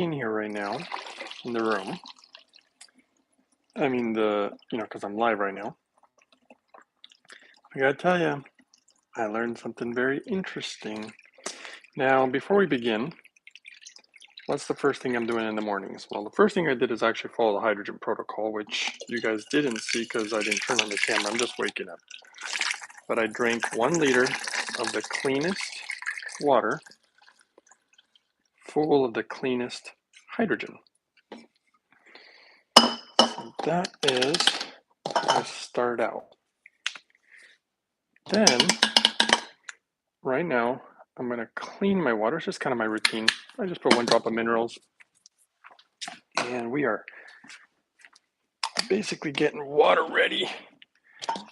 in here right now in the room. I mean, because I'm live right now. I gotta tell you, I learned something very interesting. Now, before we begin, what's the first thing I'm doing in the mornings? Well, the first thing I did is actually follow the hydrogen protocol, which you guys didn't see because I didn't turn on the camera. I'm just waking up. But I drank 1 liter of the cleanest water, full of the cleanest hydrogen. So that is how I start out. Then, right now, I'm going to clean my water. It's just kind of my routine. I just put 1 drop of minerals. And we are basically getting water ready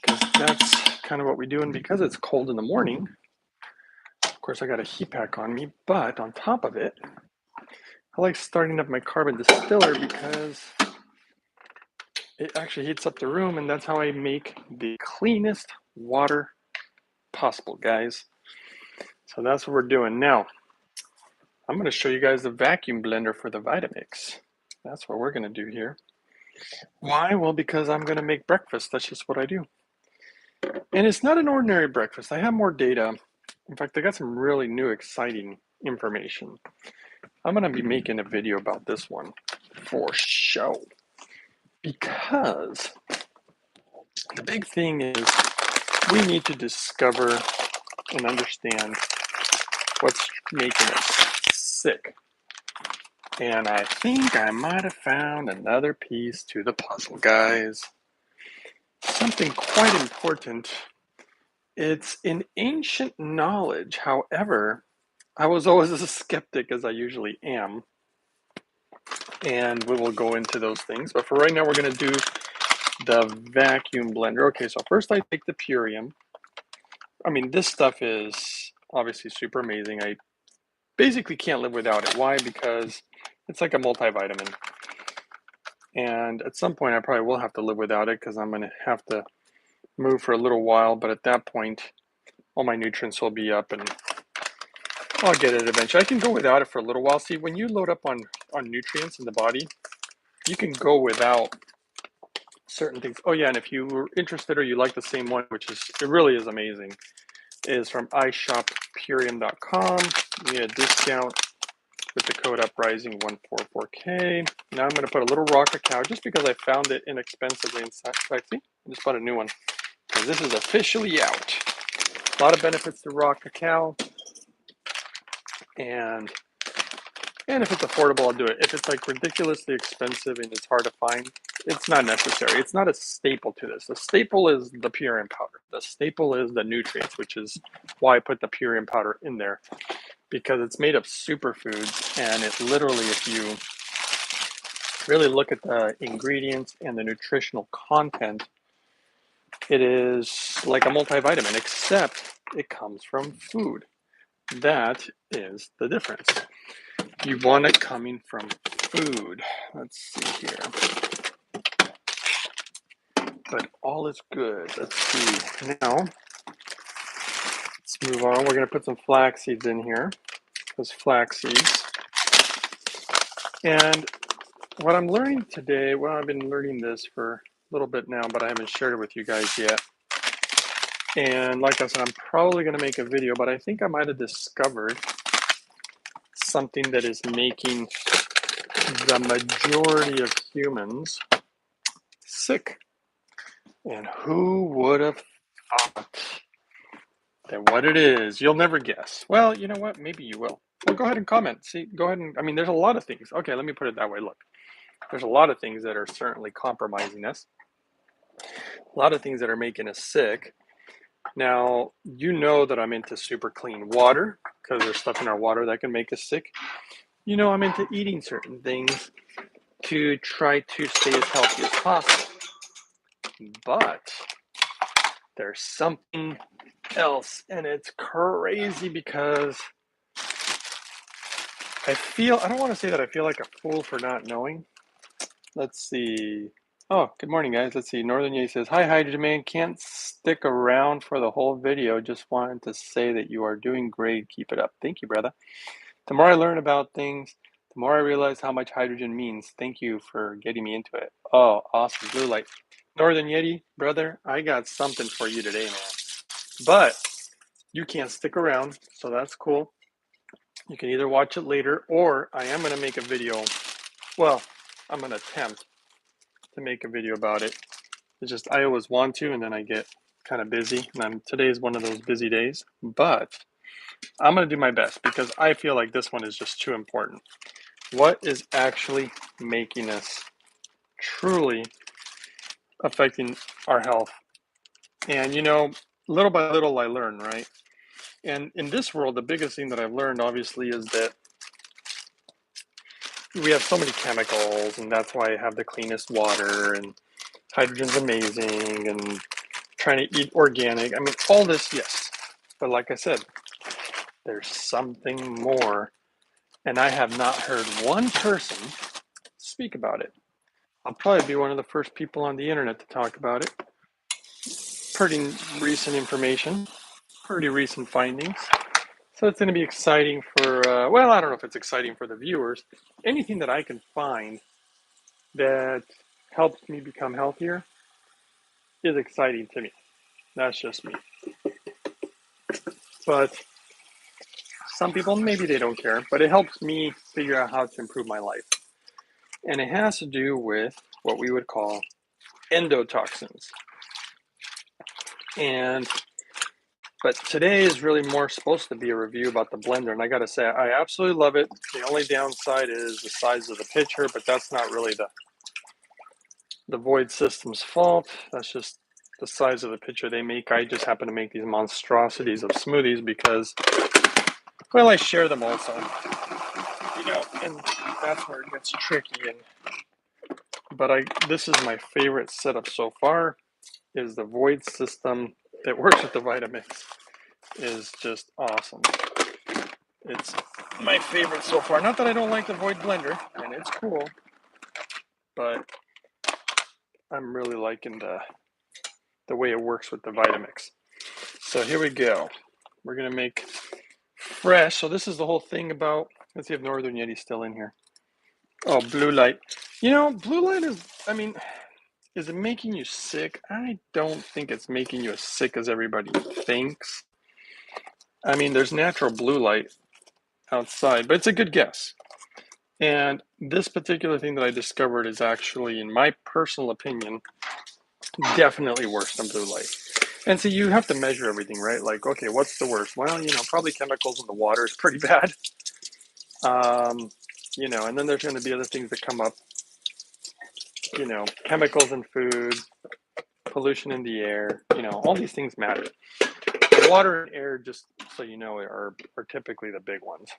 because that's kind of what we do. And because it's cold in the morning, of course, I got a heat pack on me. But on top of it, I like starting up my carbon distiller because it actually heats up the room. And that's how I make the cleanest water possible, guys. So that's what we're doing now. I'm going to show you guys the vacuum blender for the Vitamix. That's what we're going to do here. Why? Well, because I'm going to make breakfast. That's just what I do. And it's not an ordinary breakfast. I have more data. In fact, I got some really new, exciting information. I'm going to be making a video about this one for show. Because the big thing is we need to discover and understand what's making us sick. And I think I might have found another piece to the puzzle, guys. Something quite important. It's an ancient knowledge. However, I was always a skeptic, as I usually am. And we will go into those things. But for right now, we're going to do the vacuum blender. Okay, so first I take the Purium. I mean, this stuff is obviously super amazing. I basically can't live without it. Why? Because it's like a multivitamin. And at some point, I probably will have to live without it because I'm going to have to move for a little while. But at that point, all my nutrients will be up and I'll get it eventually. I can go without it for a little while. See, when you load up on nutrients in the body, you can go without certain things. Oh yeah, and if you were interested or you like the same one, which is, it really is amazing, is from iShopPurium.com. You get a discount with the code Uprising144K. Now I'm going to put a little raw cacao just because I found it inexpensively inside. I just bought a new one because this is officially out. A lot of benefits to raw cacao. And if it's affordable, I'll do it. If it's like ridiculously expensive and it's hard to find, it's not necessary. It's not a staple to this. The staple is the Purium powder. The staple is the nutrients, which is why I put the Purium powder in there, because it's made of superfoods. And it literally, if you really look at the ingredients and the nutritional content, it is like a multivitamin, except it comes from food. That is the difference. You want it coming from food. Let's see here. But all is good. Let's see. Now, let's move on. We're going to put some flax seeds in here. Those flax seeds. And what I'm learning today, well, I've been learning this for a little bit now, but I haven't shared it with you guys yet. And like I said, I'm probably going to make a video, but I think I might have discovered something that is making the majority of humans sick. And who would have thought that what it is? You'll never guess. Well, you know what? Maybe you will. Well, go ahead and comment. See, go ahead and, I mean, there's a lot of things. Okay, let me put it that way. Look, there's a lot of things that are certainly compromising us. A lot of things that are making us sick. Now, you know that I'm into super clean water because there's stuff in our water that can make us sick. You know, I'm into eating certain things to try to stay as healthy as possible. But there's something else, and it's crazy because I don't want to say that I feel like a fool for not knowing. Let's see. Oh, good morning, guys. Let's see. Northern Ye says, "Hi, Hydrogen Man. Can't stick around for the whole video. Just wanted to say that you are doing great. Keep it up." Thank you, brother. The more I learn about things, The more I realize how much hydrogen means, thank you for getting me into it. Oh, awesome. Blue light. Northern Yeti, brother, I got something for you today, man. But you can't stick around, so that's cool. You can either watch it later, or I am going to make a video. Well, I'm going to attempt to make a video about it. It's just I always want to, and then I get kind of busy. And today is one of those busy days. But I'm going to do my best because I feel like this one is just too important. What is actually making us truly affecting our health? And little by little I learn, right? And in this world, the biggest thing that I've learned, obviously, is that we have so many chemicals, and that's why I have the cleanest water, and hydrogen's amazing, and trying to eat organic. I mean, all this, yes. But like I said, there's something more, and I have not heard one person speak about it. I'll probably be one of the first people on the internet to talk about it. Pretty recent information, pretty recent findings. So it's going to be exciting for, well, I don't know if it's exciting for the viewers. Anything that I can find that helps me become healthier is exciting to me. That's just me. But some people, maybe they don't care, but it helps me figure out how to improve my life. And it has to do with what we would call endotoxins. But today is really more supposed to be a review about the blender. And I got to say, I absolutely love it. The only downside is the size of the pitcher, but that's not really the Void system's fault. That's just the size of the pitcher they make. I just happen to make these monstrosities of smoothies because, well, I share them also. And that's where it gets tricky. But this is my favorite setup so far, is the Void system that works with the Vitamix. Is just awesome. It's my favorite so far. Not that I don't like the Void blender, and it's cool, but I'm really liking the way it works with the Vitamix. So here we go. We're gonna make fresh. So this is the whole thing about. Let's see if Northern Yeti's still in here. Oh, blue light. Blue light is it making you sick? I don't think it's making you as sick as everybody thinks. I mean, there's natural blue light outside, but it's a good guess. And this particular thing that I discovered is actually, in my personal opinion, definitely worse than blue light. And so you have to measure everything, right? Like, okay, what's the worst? Well, probably chemicals in the water is pretty bad. And then there's going to be other things that come up, chemicals in food, pollution in the air, all these things matter. Water and air, just so you know, are typically the big ones.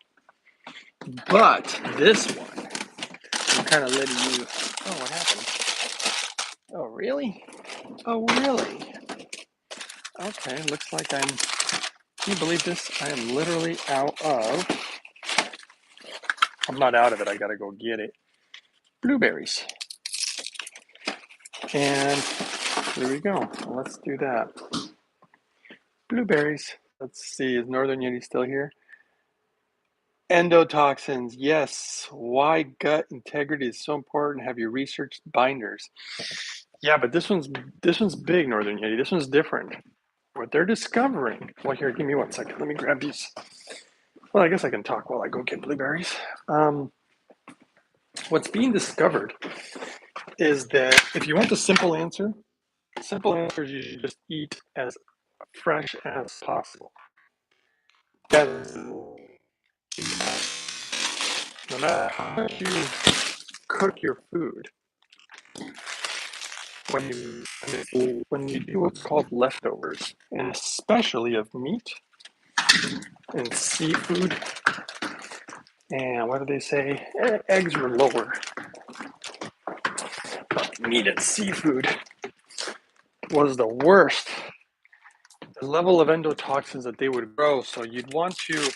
But this one, I'm kind of letting you, oh, what happened? Oh, really? Oh, really? Okay, looks like can you believe this? I am literally I'm not out of it, I gotta go get it. Blueberries. And here we go. Let's do that. Blueberries. Let's see, is Northern Yeti still here? Endotoxins, yes. Why gut integrity is so important. Have you researched binders? Yeah, but this one's big, Northern Yeti. This one's different. What they're discovering. Well, here, give me 1 second. Let me grab these. Well, I guess I can talk while I go get blueberries. What's being discovered is that if you want the simple answer is you should just eat as fresh as possible. No matter how much you cook your food, when you do what's called leftovers, and especially of meat and seafood, and what do they say? Eggs are lower. But meat and seafood was the worst. The level of endotoxins that they would grow. So you'd want to,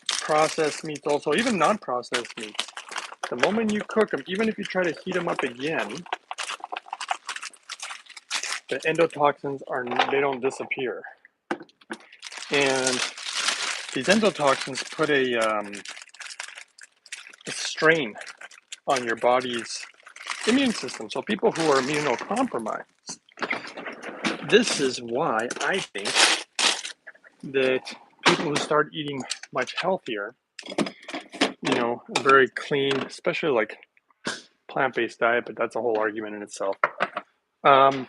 processed meats also, even non-processed meats. The moment you cook them, even if you try to heat them up again, the endotoxins they don't disappear. And these endotoxins put a strain on your body's immune system. So people who are immunocompromised, this is why I think that people who start eating much healthier, a very clean, especially like plant-based diet, but that's a whole argument in itself. The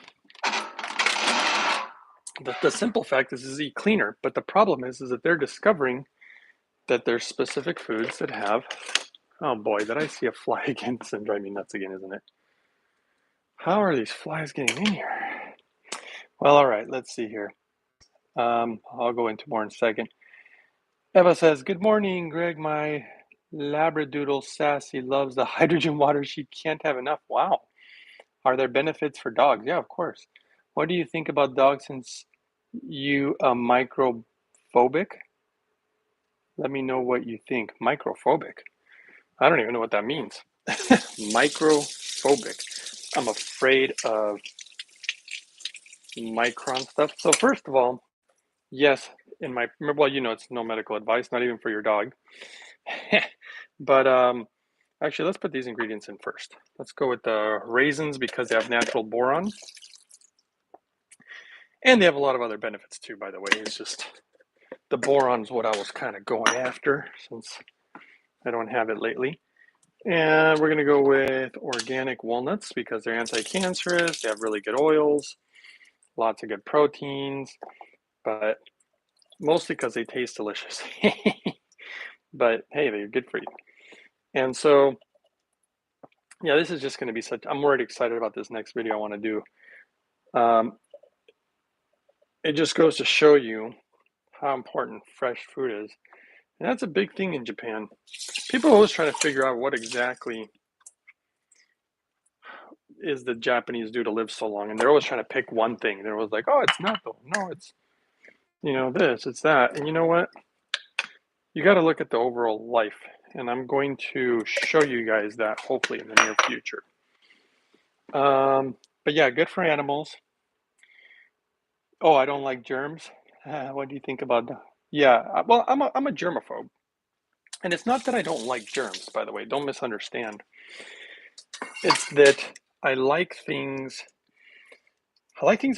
simple fact is eat cleaner, but the problem is that they're discovering that there's specific foods that have, oh boy, did I see a fly again? It's gonna drive me nuts again, isn't it? How are these flies getting in here? Well, all right, let's see here. I'll go into more in a second. Eva says, good morning, Greg. My Labradoodle Sassy loves the hydrogen water. She can't have enough. Wow. Are there benefits for dogs? Yeah, of course. What do you think about dogs since you microphobic? Let me know what you think. Microphobic. I don't even know what that means. Microphobic. I'm afraid of micron stuff. So first of all, yes, it's no medical advice, not even for your dog. But actually, let's put these ingredients in first. Let's go with the raisins because they have natural boron. And they have a lot of other benefits too, by the way. It's just the boron's what I was kind of going after since I don't have it lately. And we're going to go with organic walnuts because they're anti-cancerous. They have really good oils, lots of good proteins, but mostly because they taste delicious. But hey, they're good for you. And so, yeah, this is just going to be I'm already excited about this next video I want to do. It just goes to show you how important fresh food is. And that's a big thing in Japan. People are always trying to figure out what exactly is the Japanese do to live so long. And they're always trying to pick one thing. They're always like, oh, it's not though. No, it's, this, it's that. And you know what? You got to look at the overall life. And I'm going to show you guys that hopefully in the near future. But yeah, good for animals. Oh, I don't like germs. What do you think about that? Yeah, well, I'm a germaphobe. And it's not that I don't like germs, by the way. Don't misunderstand. It's that I like things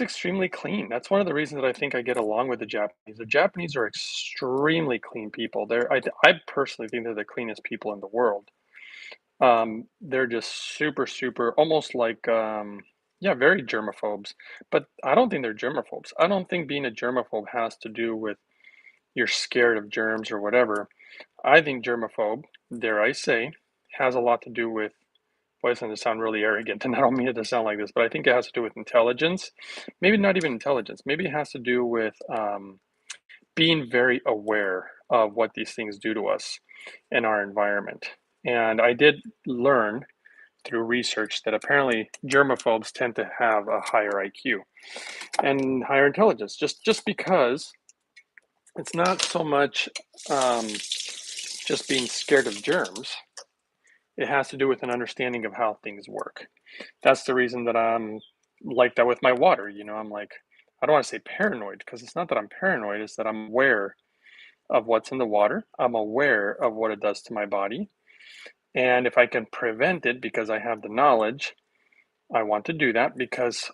extremely clean. That's one of the reasons that I think I get along with the Japanese. The Japanese are extremely clean people. I personally think they're the cleanest people in the world. They're just super, super, almost like, very germaphobes. But I don't think they're germaphobes. I don't think being a germaphobe has to do with you're scared of germs or whatever. I think germaphobe, dare I say, has a lot to do with, boy, it's going to sound really arrogant, and I don't mean it to sound like this, but I think it has to do with intelligence. Maybe not even intelligence. Maybe it has to do with being very aware of what these things do to us in our environment. And I did learn through research that apparently germaphobes tend to have a higher IQ and higher intelligence, just because it's not so much just being scared of germs. It has to do with an understanding of how things work. That's the reason that I'm like that with my water. I'm like, I don't want to say paranoid because it's not that I'm paranoid, it's that I'm aware of what's in the water. I'm aware of what it does to my body. And if I can prevent it because I have the knowledge, I want to do that because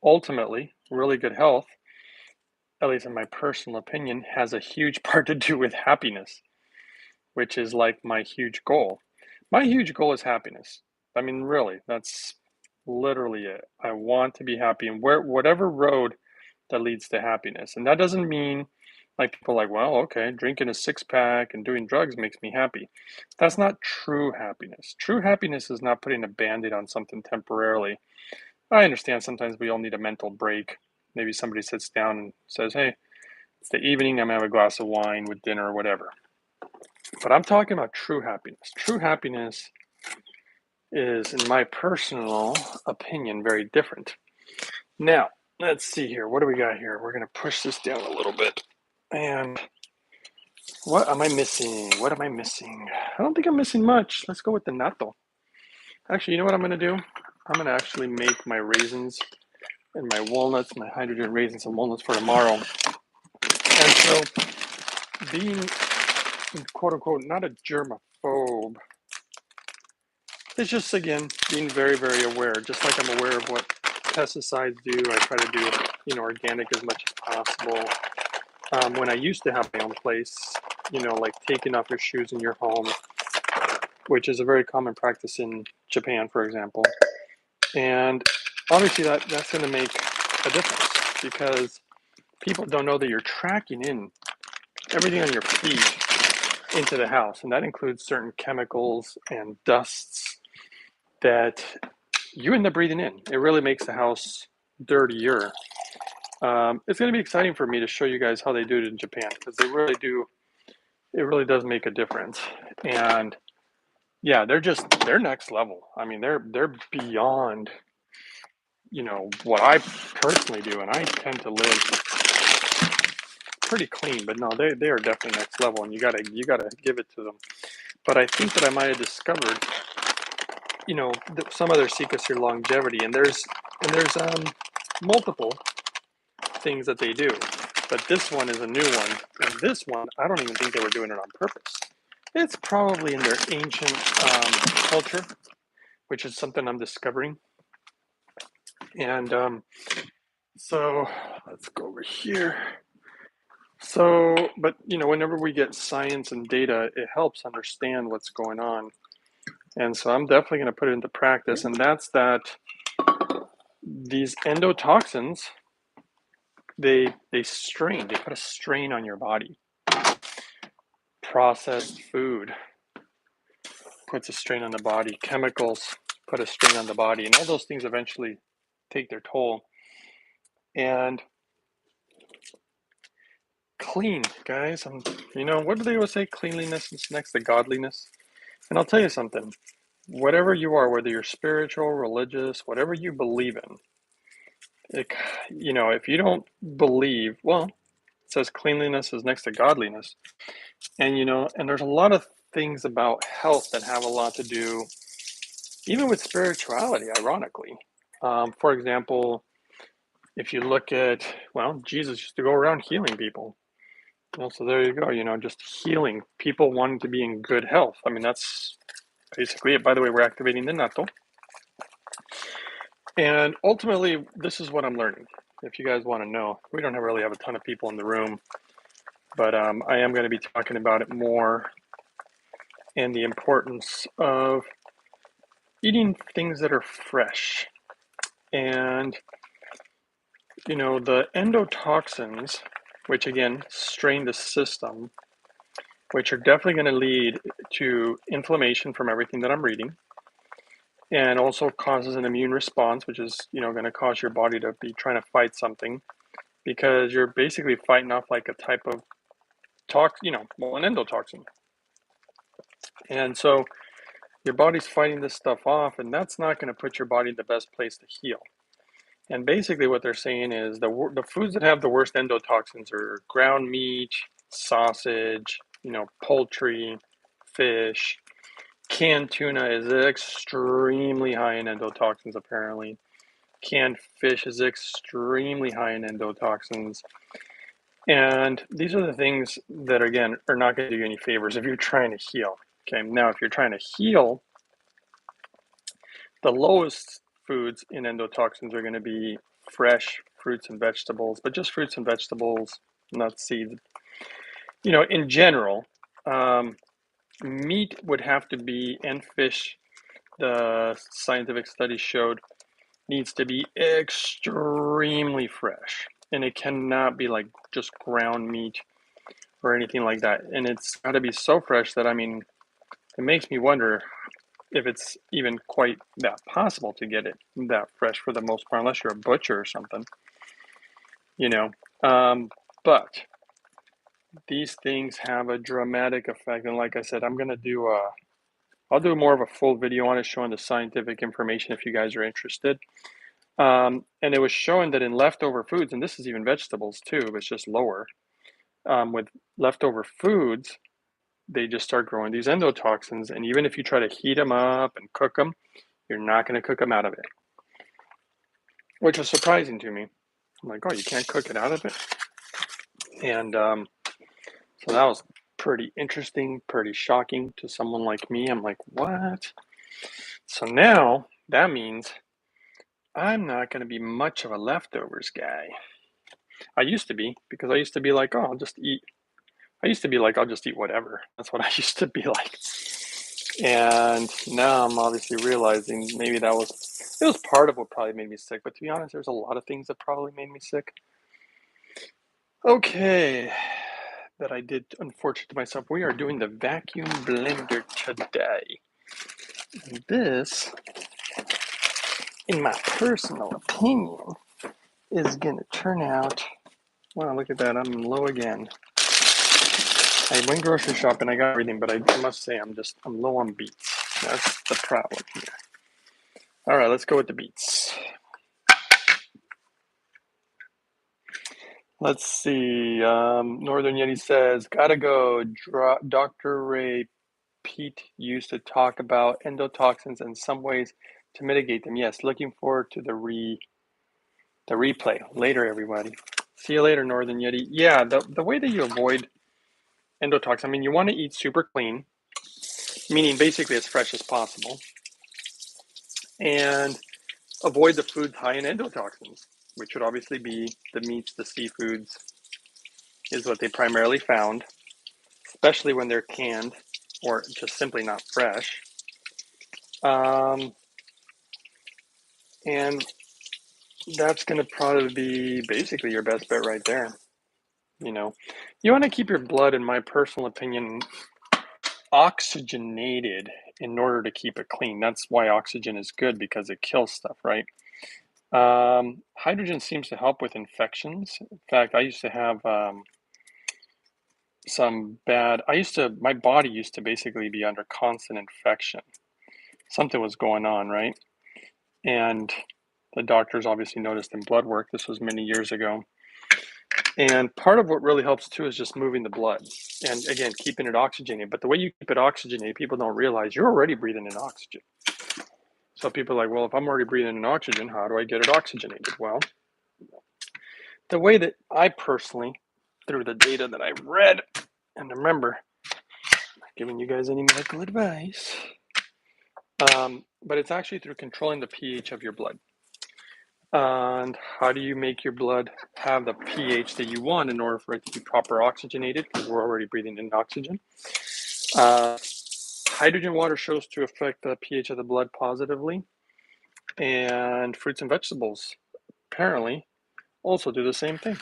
ultimately, really good health, at least in my personal opinion, has a huge part to do with happiness, which is like my huge goal. My huge goal is happiness. I mean, really, that's literally it. I want to be happy in whatever road that leads to happiness. And that doesn't mean like people are like, well, okay, drinking a six pack and doing drugs makes me happy. That's not true happiness. True happiness is not putting a band-aid on something temporarily. I understand sometimes we all need a mental break. Maybe somebody sits down and says, hey, it's the evening, I'm gonna have a glass of wine with dinner or whatever. But I'm talking about true happiness. True happiness is, in my personal opinion, very different. Now, let's see here. What do we got here? We're going to push this down a little bit. And what am I missing? What am I missing? I don't think I'm missing much. Let's go with the natto. Actually, you know what I'm going to do? I'm going to actually make my raisins and my walnuts, my hydrogen raisins and walnuts for tomorrow. And so being quote unquote not a germaphobe, it's just again being very, very aware. Just like I'm aware of what pesticides do, I try to do organic as much as possible. When I used to have my own place, like taking off your shoes in your home, which is a very common practice in Japan, for example. And obviously that's going to make a difference because people don't know that you're tracking in everything on your feet into the house. And that includes certain chemicals and dusts that you end up breathing in. It really makes the house dirtier. It's going to be exciting for me to show you guys how they do it in Japan because they really do. It really does make a difference. And yeah, they're next level. I mean, they're beyond what I personally do, and I tend to live pretty clean. But no, they are definitely next level, and you gotta give it to them. But I think that I might have discovered some other secrets to longevity, and there's multiple things that they do. But this one is a new one, and this one I don't even think they were doing it on purpose. It's probably in their ancient culture, which is something I'm discovering. And so let's go over here. So, but whenever we get science and data, it helps understand what's going on. And so I'm definitely going to put it into practice. And that's that these endotoxins, they put a strain on your body. Processed food puts a strain on the body. Chemicals put a strain on the body. And all those things eventually take their toll. And clean, guys. What do they always say? Cleanliness is next to godliness. And I'll tell you something. Whatever you are, whether you're spiritual, religious, whatever you believe in, if you don't believe, well, it says cleanliness is next to godliness. And there's a lot of things about health that have a lot to do, even with spirituality, ironically. For example, if you look at, well, Jesus used to go around healing people. Well, so there you go, just healing people wanting to be in good health. I mean, that's basically it. By the way, we're activating the natto. And ultimately, this is what I'm learning. If you guys want to know, we don't really have a ton of people in the room, but I am going to be talking about it more and the importance of eating things that are fresh. And, the endotoxins, which again strain the system, which are definitely going to lead to inflammation from everything that I'm reading, and also causes an immune response, which is, going to cause your body to be trying to fight something because you're basically fighting off like a type of an endotoxin. And so your body's fighting this stuff off, and that's not going to put your body in the best place to heal. And basically what they're saying is the foods that have the worst endotoxins are ground meat, sausage, poultry, fish. Canned tuna is extremely high in endotoxins, apparently. Canned fish is extremely high in endotoxins. And these are the things that, again, are not going to do you any favors if you're trying to heal. Okay, now if you're trying to heal, the lowest foods in endotoxins are going to be fresh fruits and vegetables, but just fruits and vegetables, not seeds. In general, meat would have to be, and fish, the scientific studies showed, needs to be extremely fresh. And it cannot be like just ground meat or anything like that. And it's got to be so fresh that, it makes me wonder if it's even quite that possible to get it that fresh for the most part, unless you're a butcher or something, you know. But these things have a dramatic effect. And like I said, I'll do more of a full video on it showing the scientific information if you guys are interested. And it was showing that in leftover foods, and this is even vegetables too, but it's just lower, with leftover foods, they just start growing these endotoxins. And even if you try to heat them up and cook them, you're not going to cook them out of it, which was surprising to me. I'm like, oh, you can't cook it out of it? And so So that was pretty interesting, pretty shocking to someone like me. I'm like, what? So now that means I'm not going to be much of a leftovers guy. I used to be, because I used to be like, oh, I'll just eat. I used to be like, I'll just eat whatever. That's what I used to be like. And now I'm obviously realizing maybe it was part of what probably made me sick. But to be honest, there's a lot of things that probably made me sick. Okay, that I did unfortunate to myself. We are doing the vacuum blender today. And this, in my personal opinion, is going to turn out, wow, look at that, I'm low again. I went grocery shopping, I got everything, but I must say I'm low on beets. That's the problem here. All right, let's go with the beets. Let's see. Northern Yeti says, gotta go. Dr. Ray Pete used to talk about endotoxins and some ways to mitigate them. Yes, looking forward to the replay. Later, everybody. See you later, Northern Yeti. Yeah, the way that you avoid endotoxin, I mean, you want to eat super clean, meaning basically as fresh as possible, and avoid the foods high in endotoxins, which would obviously be the meats, the seafoods, is what they primarily found, especially when they're canned or just simply not fresh. And that's going to probably be basically your best bet right there. You know, you want to keep your blood, in my personal opinion, oxygenated in order to keep it clean. That's why oxygen is good, because it kills stuff, right? Hydrogen seems to help with infections. In fact, I used to have my body used to basically be under constant infection. Something was going on, right? And the doctors obviously noticed in blood work. This was many years ago. And part of what really helps too is just moving the blood. And again, keeping it oxygenated. But the way you keep it oxygenated, people don't realize you're already breathing in oxygen. So people are like, well, if I'm already breathing in oxygen, how do I get it oxygenated? Well, the way that I personally, through the data that I read, and remember, I'm not giving you guys any medical advice, but it's actually through controlling the pH of your blood. And how do you make your blood have the pH that you want in order for it to be proper oxygenated? Because we're already breathing in oxygen. Hydrogen water shows to affect the pH of the blood positively. And fruits and vegetables apparently also do the same thing.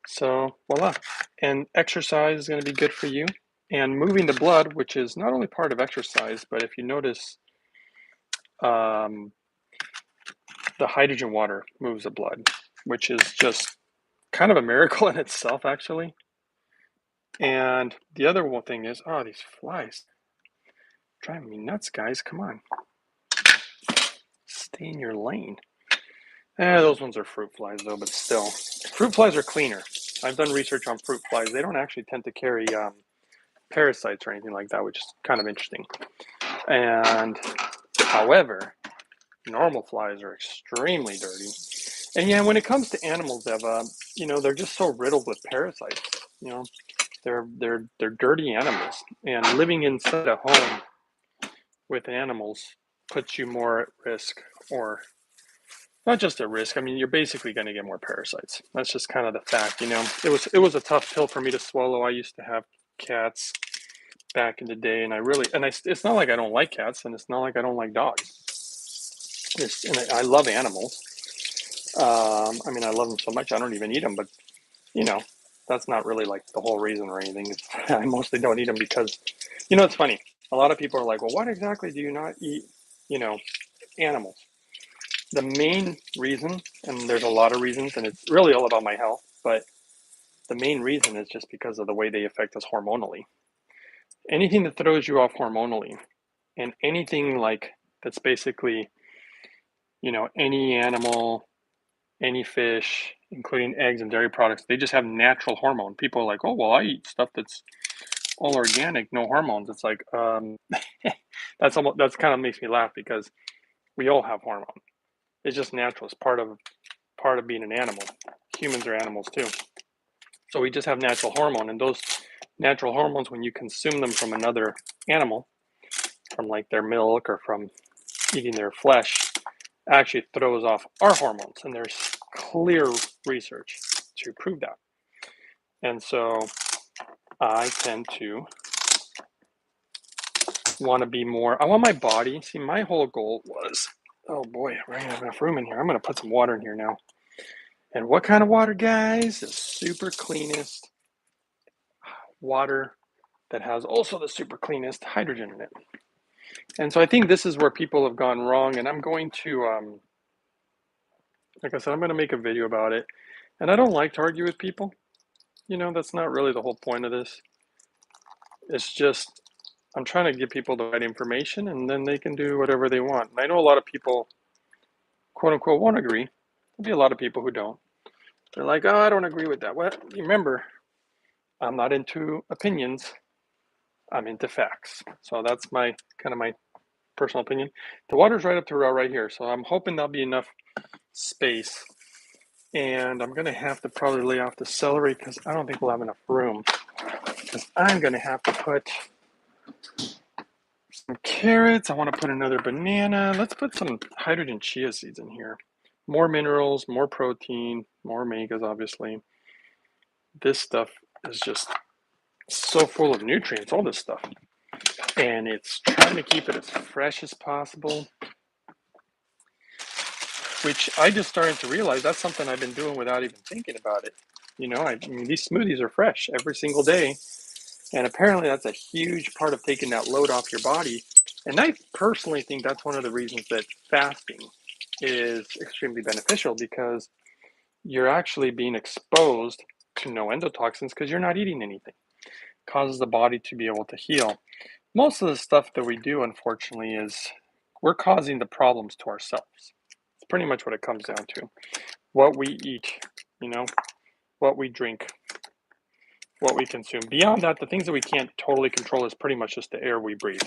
So voila. And exercise is going to be good for you. And moving the blood, which is not only part of exercise, but if you notice, the hydrogen water moves the blood, which is just kind of a miracle in itself, actually. And the other one thing is, oh, these flies driving me nuts, guys. Come on, stay in your lane. Those ones are fruit flies, though, but still, fruit flies are cleaner. I've done research on fruit flies. They don't actually tend to carry parasites or anything like that, which is kind of interesting. And however, normal flies are extremely dirty. And yeah, when it comes to animals, Eva, they're just so riddled with parasites. They're dirty animals, and living inside a home with animals puts you more at risk, or not just at risk. I mean, you're basically going to get more parasites. That's just kind of the fact. It was a tough pill for me to swallow. I used to have cats back in the day, and it's not like I don't like cats, and it's not like I don't like dogs. I love animals. I mean, I love them so much I don't even eat them, but that's not really like the whole reason or anything. I mostly don't eat them because, it's funny. A lot of people are like, well, what exactly do you not eat, animals? The main reason, and there's a lot of reasons, and it's really all about my health, but the main reason is just because of the way they affect us hormonally. Anything that throws you off hormonally, and anything like that's basically, any animal, any fish, including eggs and dairy products, they just have natural hormone. People are like, oh, well, I eat stuff that's all organic, no hormones. It's like, that's kind of makes me laugh, because we all have hormone. It's just natural. It's part of being an animal. Humans are animals too. So we just have natural hormone, and those natural hormones, when you consume them from another animal, from like their milk or from eating their flesh, actually throws off our hormones. And there's clear research to prove that. And so I tend to want to be more, I want my body, see, my whole goal was, oh boy, we're gonna have enough room in here. I'm gonna put some water in here now. And what kind of water, guys? The super cleanest water that has also the super cleanest hydrogen in it. And so I think this is where people have gone wrong. And I'm going to, like I said, I'm going to make a video about it. And I don't like to argue with people. You know, that's not really the whole point of this. It's just, I'm trying to give people the right information and then they can do whatever they want. And I know a lot of people, quote unquote, won't agree. There'll be a lot of people who don't. They're like, oh, I don't agree with that. Well, remember, I'm not into opinions. I'm into facts. So that's my kind of my personal opinion. The water's right up to right here. So I'm hoping there'll be enough space. And I'm going to have to probably lay off the celery because I don't think we'll have enough room. Because I'm going to have to put some carrots. I want to put another banana. Let's put some hydrogen chia seeds in here. More minerals, more protein, more omegas, obviously. This stuff is just so full of nutrients, all this stuff. And it's trying to keep it as fresh as possible, which I just started to realize that's something I've been doing without even thinking about it. You know, I mean, these smoothies are fresh every single day. And apparently that's a huge part of taking that load off your body. And I personally think that's one of the reasons that fasting is extremely beneficial, because you're actually being exposed to no endotoxins because you're not eating anything. It causes the body to be able to heal. Most of the stuff that we do, unfortunately, is we're causing the problems to ourselves. It's pretty much what it comes down to. What we eat, you know, what we drink, what we consume. Beyond that, the things that we can't totally control is pretty much just the air we breathe.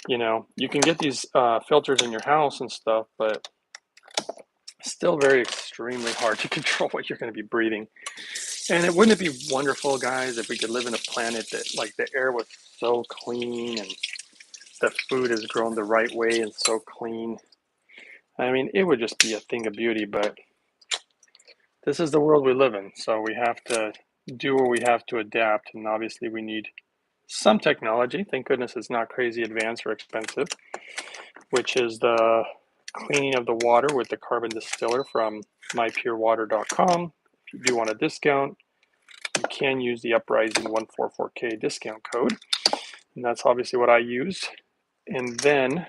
You know, you can get these filters in your house and stuff, but still very extremely hard to control what you're going to be breathing. And wouldn't it be wonderful, guys, if we could live in a planet that like the air was so clean and the food is grown the right way and so clean? I mean, it would just be a thing of beauty, but this is the world we live in. So we have to do what we have to adapt. And obviously we need some technology. Thank goodness it's not crazy advanced or expensive, which is the cleaning of the water with the carbon distiller from mypurewater.com. If you do want a discount, you can use the Uprising 144K discount code. And that's obviously what I use. And then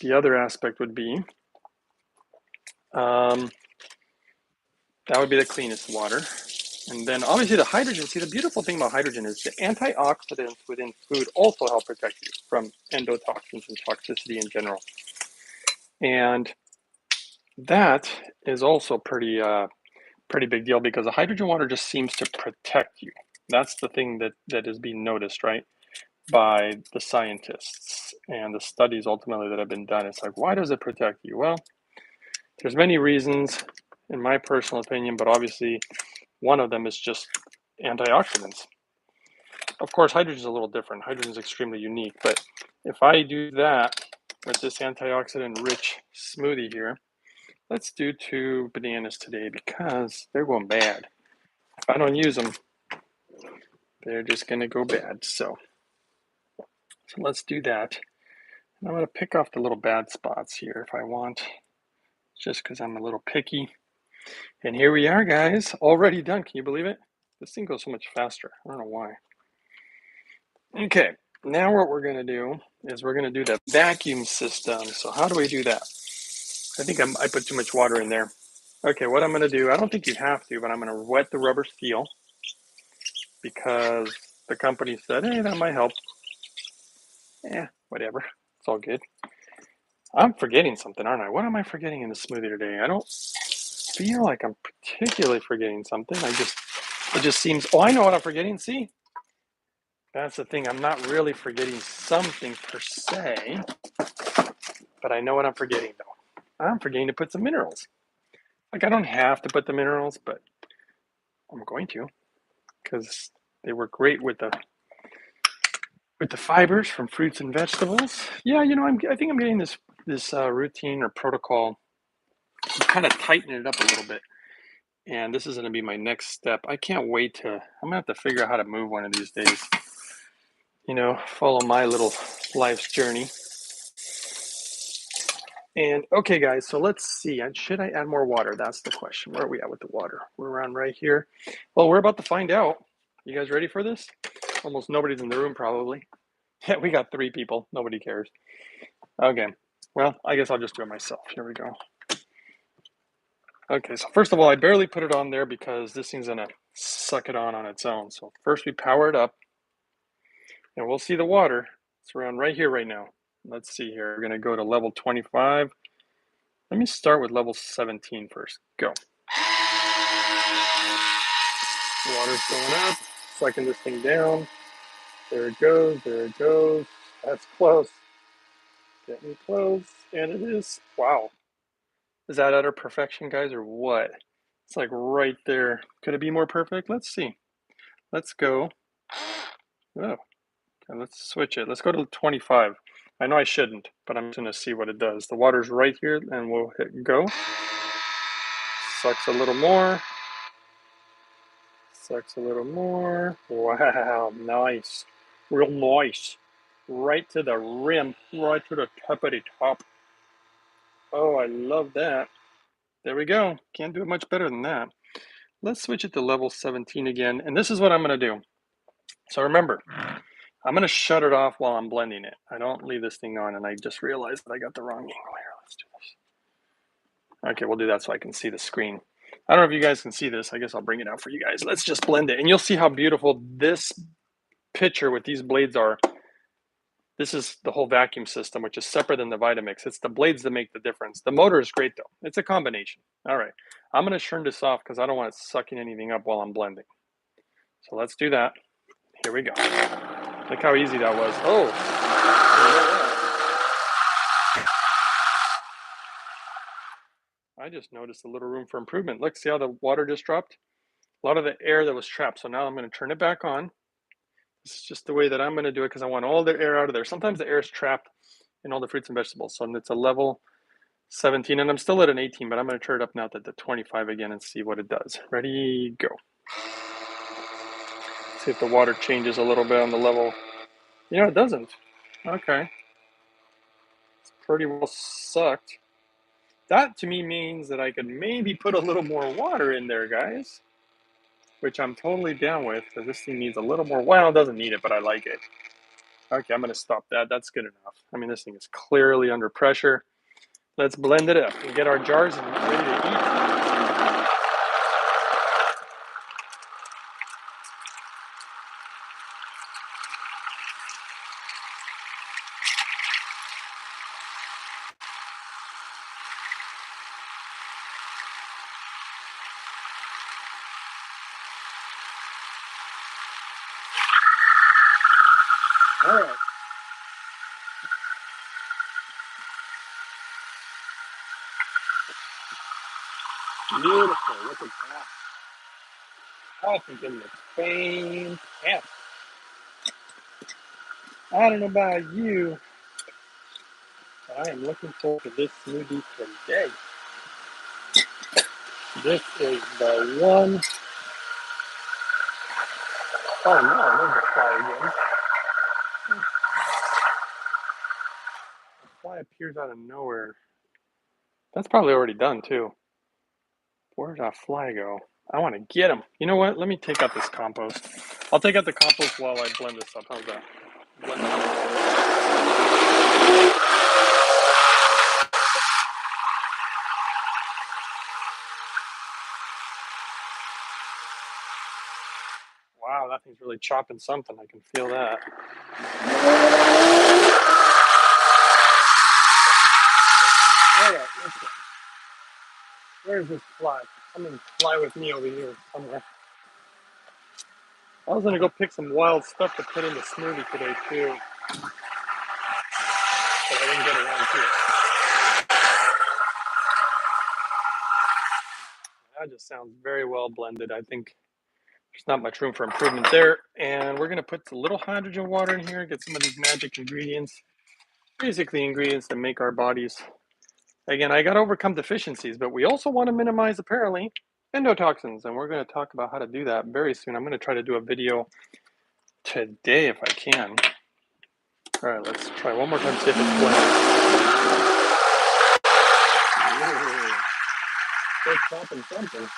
the other aspect would be, that would be the cleanest water. And then obviously the hydrogen. See, the beautiful thing about hydrogen is the antioxidants within food also help protect you from endotoxins and toxicity in general. And that is also pretty big deal, because the hydrogen water just seems to protect you. That's the thing that is being noticed, right, by the scientists and the studies ultimately that have been done. It's like, why does it protect you? Well, there's many reasons, in my personal opinion, but obviously one of them is just antioxidants. Of course, hydrogen is a little different. Hydrogen is extremely unique, but if I do that with this antioxidant-rich smoothie here, let's do 2 bananas today because they're going bad. If I don't use them, they're just going to go bad. So let's do that. And I'm going to pick off the little bad spots here if I want, just because I'm a little picky. And here we are, guys, already done. Can you believe it? This thing goes so much faster. I don't know why. Okay, now what we're going to do is we're going to do the vacuum system. So how do we do that? I think I put too much water in there. Okay, what I'm going to do, I don't think you have to, but I'm going to wet the rubber seal because the company said, hey, that might help. Whatever. It's all good. I'm forgetting something, aren't I? What am I forgetting in the smoothie today? I don't feel like I'm particularly forgetting something. It just seems, oh, I know what I'm forgetting. See? That's the thing. I'm not really forgetting something per se, but I know what I'm forgetting, though. I'm forgetting to put some minerals. Like, I don't have to put the minerals, but I'm going to, because They work great with the fibers from fruits and vegetables. Yeah, I think I'm getting this routine or protocol, kind of tighten it up a little bit. And this is going to be my next step. I can't wait I'm going to have to figure out how to move one of these days. Follow my little life's journey. And okay, guys, so let's see. Should I add more water? That's the question. Where are we at with the water? We're around right here. Well, we're about to find out. You guys ready for this? Almost nobody's in the room, probably. Yeah, we got 3 people. Nobody cares. Okay. Well, I guess I'll just do it myself. Here we go. Okay, so first of all, I barely put it on there because this thing's going to suck it on its own. So first we power it up, and we'll see the water. It's around right here right now. Let's see here. We're going to go to level 25. Let me start with level 17 first. Go. The water's going up, sucking this thing down. There it goes, there it goes. That's close. Getting close, and it is. Wow. Is that utter perfection, guys, or what? It's like right there. Could it be more perfect? Let's see. Let's go. Oh, okay, let's switch it. Let's go to 25. I know I shouldn't, but I'm just going to see what it does. The water's right here, and we'll hit go. Sucks a little more. Sucks a little more. Wow, nice. Real nice. Right to the rim, right to the top of the top. Oh, I love that. There we go. Can't do it much better than that. Let's switch it to level 17 again. And this is what I'm going to do. So remember, I'm going to shut it off while I'm blending it. I don't leave this thing on, and I just realized that I got the wrong angle here. Let's do this. Okay, we'll do that so I can see the screen. I don't know if you guys can see this. I guess I'll bring it out for you guys. Let's just blend it. And you'll see how beautiful this picture with these blades are. This is the whole vacuum system, which is separate than the Vitamix. It's the blades that make the difference. The motor is great, though. It's a combination. All right. I'm going to turn this off because I don't want it sucking anything up while I'm blending. So let's do that. Here we go. Look how easy that was. Oh, I just noticed a little room for improvement. Look, see how the water just dropped? A lot of the air that was trapped. So now I'm going to turn it back on. This is just the way that I'm going to do it because I want all the air out of there. Sometimes the air is trapped in all the fruits and vegetables. So it's a level 17, and I'm still at an 18, but I'm going to turn it up now to the 25 again and see what it does. Ready, go. See if the water changes a little bit on the level. It doesn't. Okay. It's pretty well sucked. That to me means that I could maybe put a little more water in there, guys, which I'm totally down with because this thing needs a little more. Well, it doesn't need it, but I like it. Okay, I'm going to stop that. That's good enough. I mean, this thing is clearly under pressure. Let's blend it up and get our jars ready to eat. All right. Beautiful. Look at that. I think it looks fantastic. I don't know about you, but I am looking forward to this smoothie today. This is the one. Oh no, there's a fly again. The fly appears out of nowhere. That's probably already done too. Where'd that fly go? I want to get him. You know what? Let me take out this compost. I'll take out the compost while I blend this up. How's that? Blend it up. Wow, that thing's really chopping something. I can feel that. All right, let's go. Where's this fly? Come and fly with me over here somewhere. I was gonna go pick some wild stuff to put in the smoothie today too, but I didn't get around to it. That just sounds very well blended. I think There's not much room for improvement there. And we're gonna put a little hydrogen water in here, get some of these magic ingredients, basically ingredients that make our bodies, again, I gotta overcome deficiencies, but we also wanna minimize, apparently, endotoxins. And we're gonna talk about how to do that very soon. I'm gonna try to do a video today if I can. All right, let's try one more time, see if it's blending. It's popping something.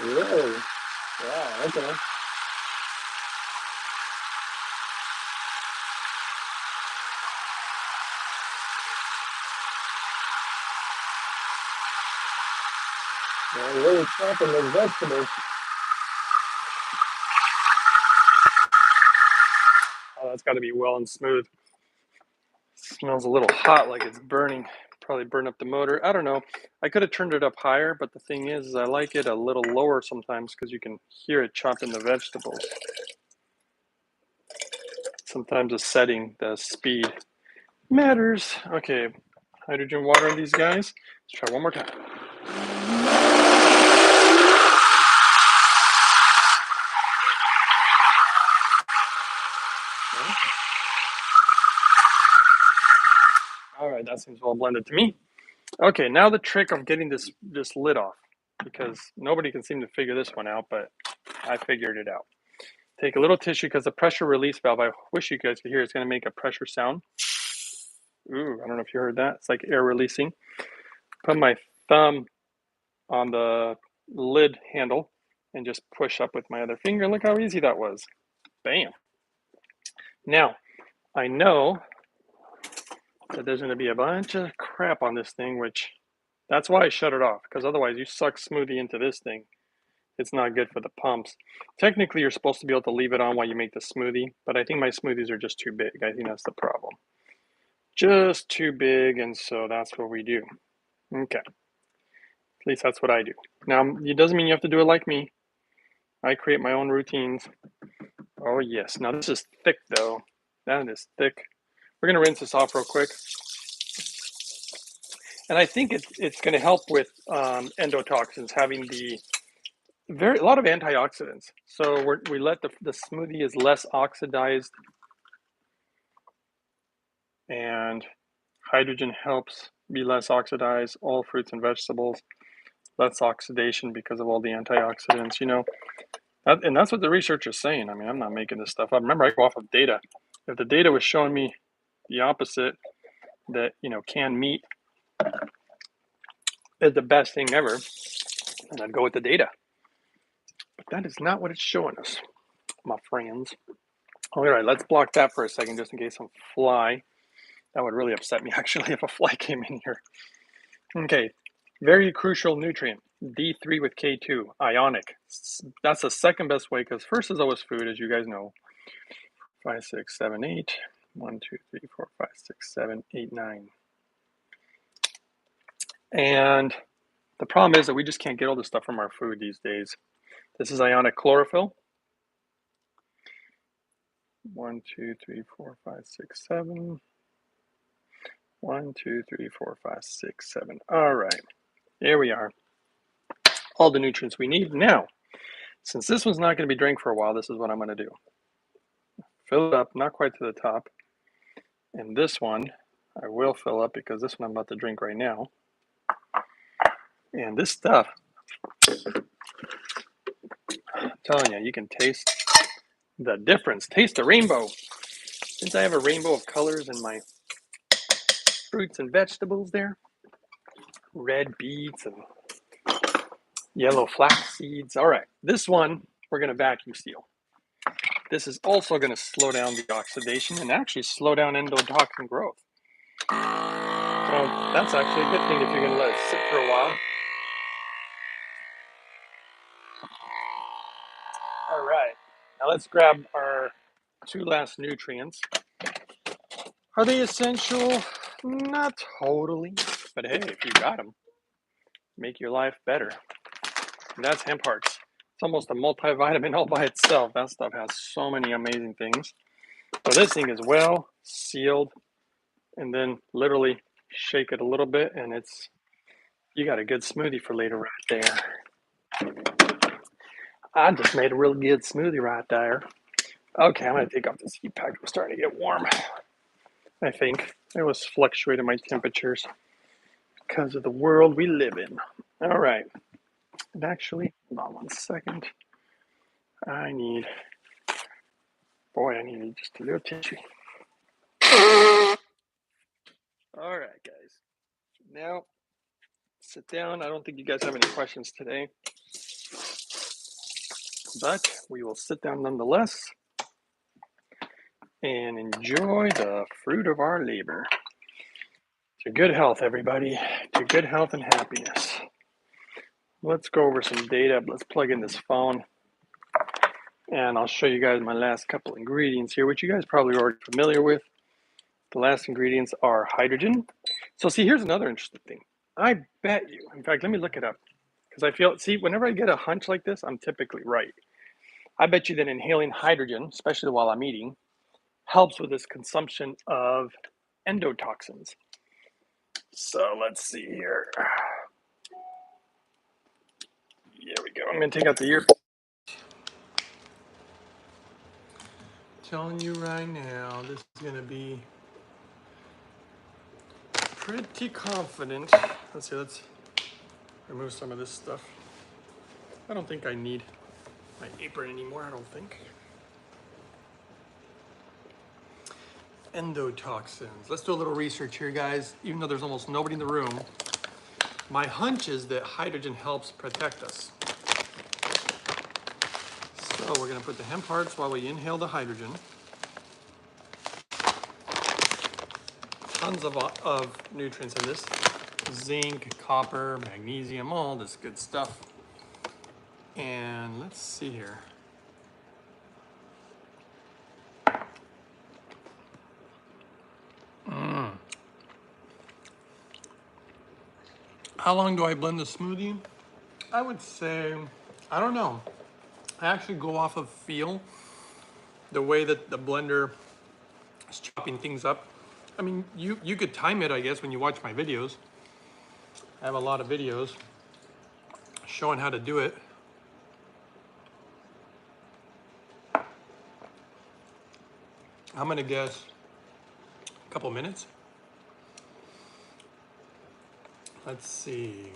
Really? Wow, okay. Well, really chopping those vegetables. Oh, that's got to be well and smooth. Smells a little hot, like it's burning. Probably burn up the motor. I don't know. I could have turned it up higher, but the thing is I like it a little lower sometimes because you can hear it chopping the vegetables. Sometimes the setting, the speed matters. Okay, hydrogen water on these guys. Let's try one more time. Okay. All right, that seems well blended to me. Okay, now the trick of getting this lid off, because nobody can seem to figure this one out, but I figured it out. Take a little tissue, because the pressure release valve, I wish you guys could hear, it's going to make a pressure sound. Ooh, I don't know if you heard that. It's like air releasing. Put my thumb on the lid handle and just push up with my other finger. Look how easy that was. Bam. Now, I know that there's going to be a bunch of crap on this thing, which that's why I shut it off, because otherwise you suck smoothie into this thing. It's not good for the pumps. Technically, you're supposed to be able to leave it on while you make the smoothie, but I think my smoothies are just too big. I think that's the problem. Just too big, and so that's what we do. Okay. At least that's what I do. Now, it doesn't mean you have to do it like me. I create my own routines. Oh, yes. Now, this is thick, though. That is thick. We're going to rinse this off real quick. And I think it's going to help with endotoxins, having a lot of antioxidants. So we let the smoothie is less oxidized, and hydrogen helps be less oxidized. All fruits and vegetables, less oxidation because of all the antioxidants. And that's what the research is saying. I mean, I'm not making this stuff up. Remember, I go off of data. If the data was showing me the opposite, that canned meat is the best thing ever, and I'd go with the data. But that is not what it's showing us, my friends. All right, let's block that for a second, just in case some fly. That would really upset me, actually, if a fly came in here. Okay, very crucial nutrient, D3 with K2, ionic. That's the second best way, because first is always food, as you guys know. 5, 6, 7, 8. 1, 2, 3, 4, 5, 6, 7, 8, 9. And the problem is that we just can't get all this stuff from our food these days. This is ionic chlorophyll. 1, 2, 3, 4, 5, 6, 7. 1, 2, 3, 4, 5, 6, 7. All right, there we are. All the nutrients we need. Now, since this one's not going to be drank for a while, this is what I'm going to do. Fill it up, not quite to the top. And this one, I will fill up, because this one I'm about to drink right now. And this stuff, I'm telling you, you can taste the difference. Taste the rainbow. Since I have a rainbow of colors in my fruits and vegetables there, red beets and yellow flax seeds. All right, this one we're going to vacuum seal. This is also going to slow down the oxidation and actually slow down endotoxin growth. So that's actually a good thing if you're going to let it sit for a while. All right, now let's grab our 2 last nutrients. Are they essential? Not totally, but hey, if you got them, make your life better. And that's hemp hearts. It's almost a multivitamin all by itself. That stuff has so many amazing things. So this thing is well sealed, and then literally shake it a little bit, and you got a good smoothie for later right there. I just made a real good smoothie right there. Okay, I'm gonna take off this heat pack. I'm starting to get warm. I think it was fluctuating my temperatures because of the world we live in. All right, and actually, hold on 1 second. I need just a little tissue. All right, guys. Now sit down. I don't think you guys have any questions today, but we will sit down nonetheless and enjoy the fruit of our labor. To good health, everybody. To good health and happiness. Let's go over some data. Let's plug in this phone, and I'll show you guys my last couple ingredients here, which you guys probably are already familiar with. The last ingredients are hydrogen. So see, here's another interesting thing. I bet you, in fact, let me look it up, because I feel, see, whenever I get a hunch like this, I'm typically right. I bet you that inhaling hydrogen, especially while I'm eating, helps with this consumption of endotoxins. So let's see here. Here we go. I'm going to take out the ear. Telling you right now, this is going to be pretty confident. Let's see, let's remove some of this stuff. I don't think I need my apron anymore, I don't think. Endotoxins. Let's do a little research here, guys. Even though there's almost nobody in the room, my hunch is that hydrogen helps protect us. So we're going to put the hemp hearts while we inhale the hydrogen. Tons of nutrients in this. Zinc, copper, magnesium, all this good stuff. And let's see here. How long do I blend the smoothie? I would say, I don't know. I actually go off of feel, the way that the blender is chopping things up. I mean, you could time it, I guess, when you watch my videos. I have a lot of videos showing how to do it. I'm gonna guess a couple minutes. Let's see.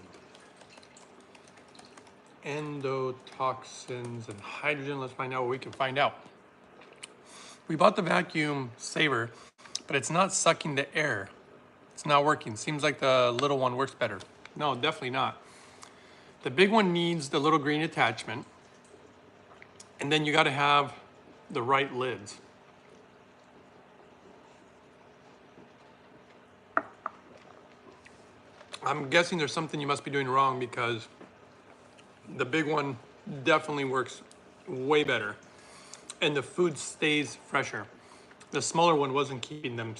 Endotoxins and hydrogen. Let's find out what we can find out. We bought the vacuum saver, but it's not sucking the air. It's not working. Seems like the little one works better. No, definitely not. The big one needs the little green attachment, and then you got to have the right lids. I'm guessing there's something you must be doing wrong, because the big one definitely works way better, and the food stays fresher. The smaller one wasn't keeping them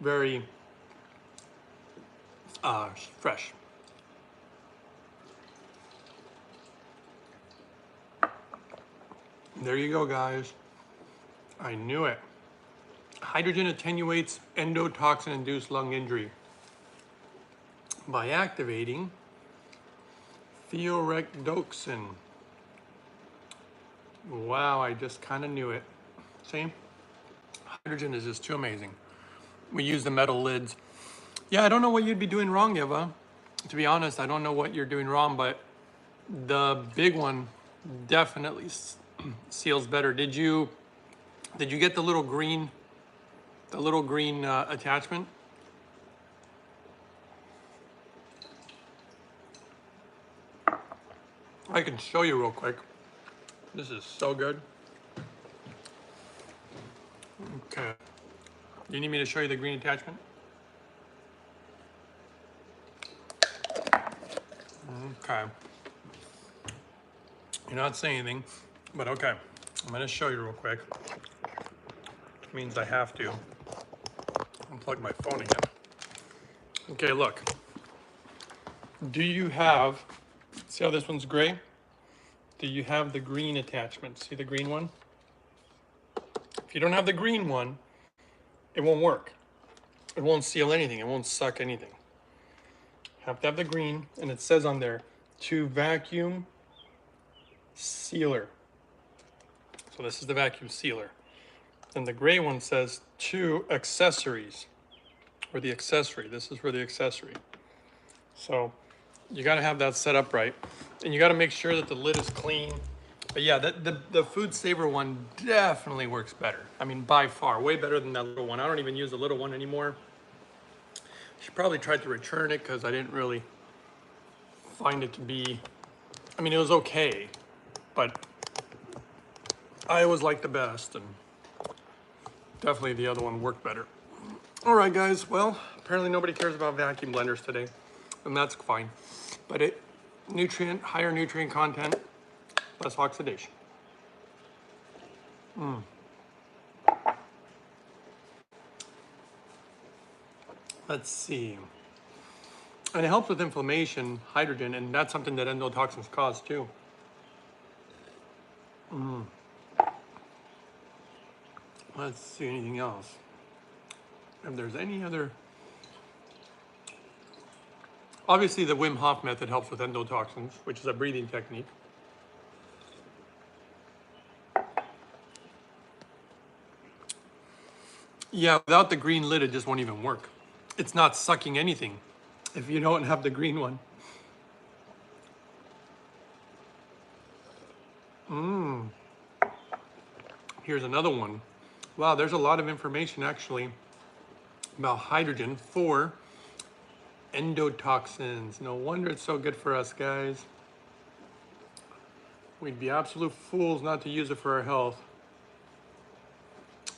very fresh. There you go, guys. I knew it. Hydrogen attenuates endotoxin-induced lung injury by activating thioredoxin. Wow, I just kind of knew it. See? Hydrogen is just too amazing. We use the metal lids. Yeah, I don't know what you'd be doing wrong, Eva. To be honest, I don't know what you're doing wrong, but the big one definitely seals better. Did you get the little green attachment? I can show you real quick. This is so good. Okay. Do you need me to show you the green attachment? Okay. You're not saying anything, but okay. I'm gonna show you real quick. Which means I have to unplug my phone again. Okay, look. Do you have, see how this one's gray? Do you have the green attachment? See the green one? If you don't have the green one, it won't work. it won't seal anything. It won't suck anything. Have to have the green, and it says on there, to vacuum sealer. So this is the vacuum sealer. And the gray one says to accessories, or the accessory. This is for the accessory. So you got to have that set up right, and you got to make sure that the lid is clean. But yeah, the Food Saver one definitely works better. I mean, by far, way better than that little one. I don't even use the little one anymore. She probably tried to return it because I didn't really find it to be, I mean, it was okay, but I always liked the best, and definitely the other one worked better. All right, guys, well, apparently nobody cares about vacuum blenders today, and that's fine. But higher nutrient content, less oxidation. Let's see. And it helps with inflammation, hydrogen, and that's something that endotoxins cause too. Let's see anything else. If there's any other. Obviously the Wim Hof method helps with endotoxins, which is a breathing technique. Yeah, without the green lid, it just won't even work. It's not sucking anything if you don't have the green one. Here's another one. Wow, there's a lot of information actually about hydrogen for endotoxins. No wonder it's so good for us, guys. We'd be absolute fools not to use it for our health.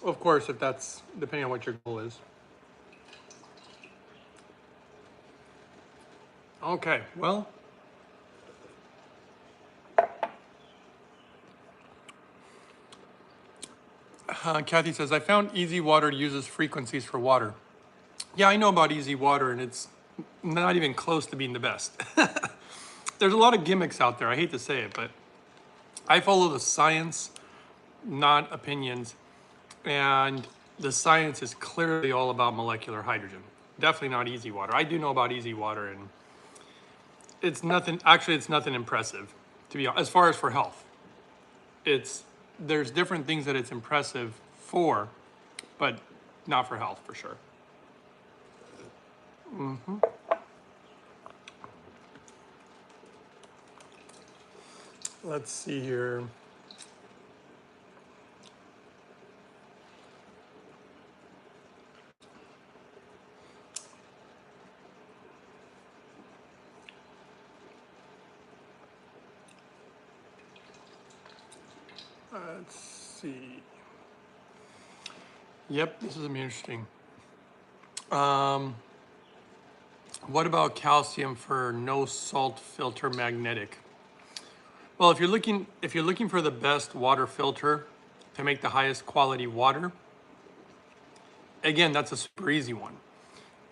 Of course, if that's depending on what your goal is. Okay, well, Kathy says, I found Easy Water uses frequencies for water. Yeah, I know about Easy Water, and it's not even close to being the best. There's a lot of gimmicks out there. I hate to say it, but I follow the science, not opinions. And the science is clearly all about molecular hydrogen. Definitely not Easy Water. I do know about Easy Water, and it's nothing, actually it's nothing impressive, to be honest, as far as for health. There's different things that it's impressive for, but not for health for sure. Let's see here. Let's see. Yep, this is gonna be interesting. What about calcium for no salt filter magnetic? Well, if you're looking for the best water filter to make the highest quality water, again, that's a super easy one.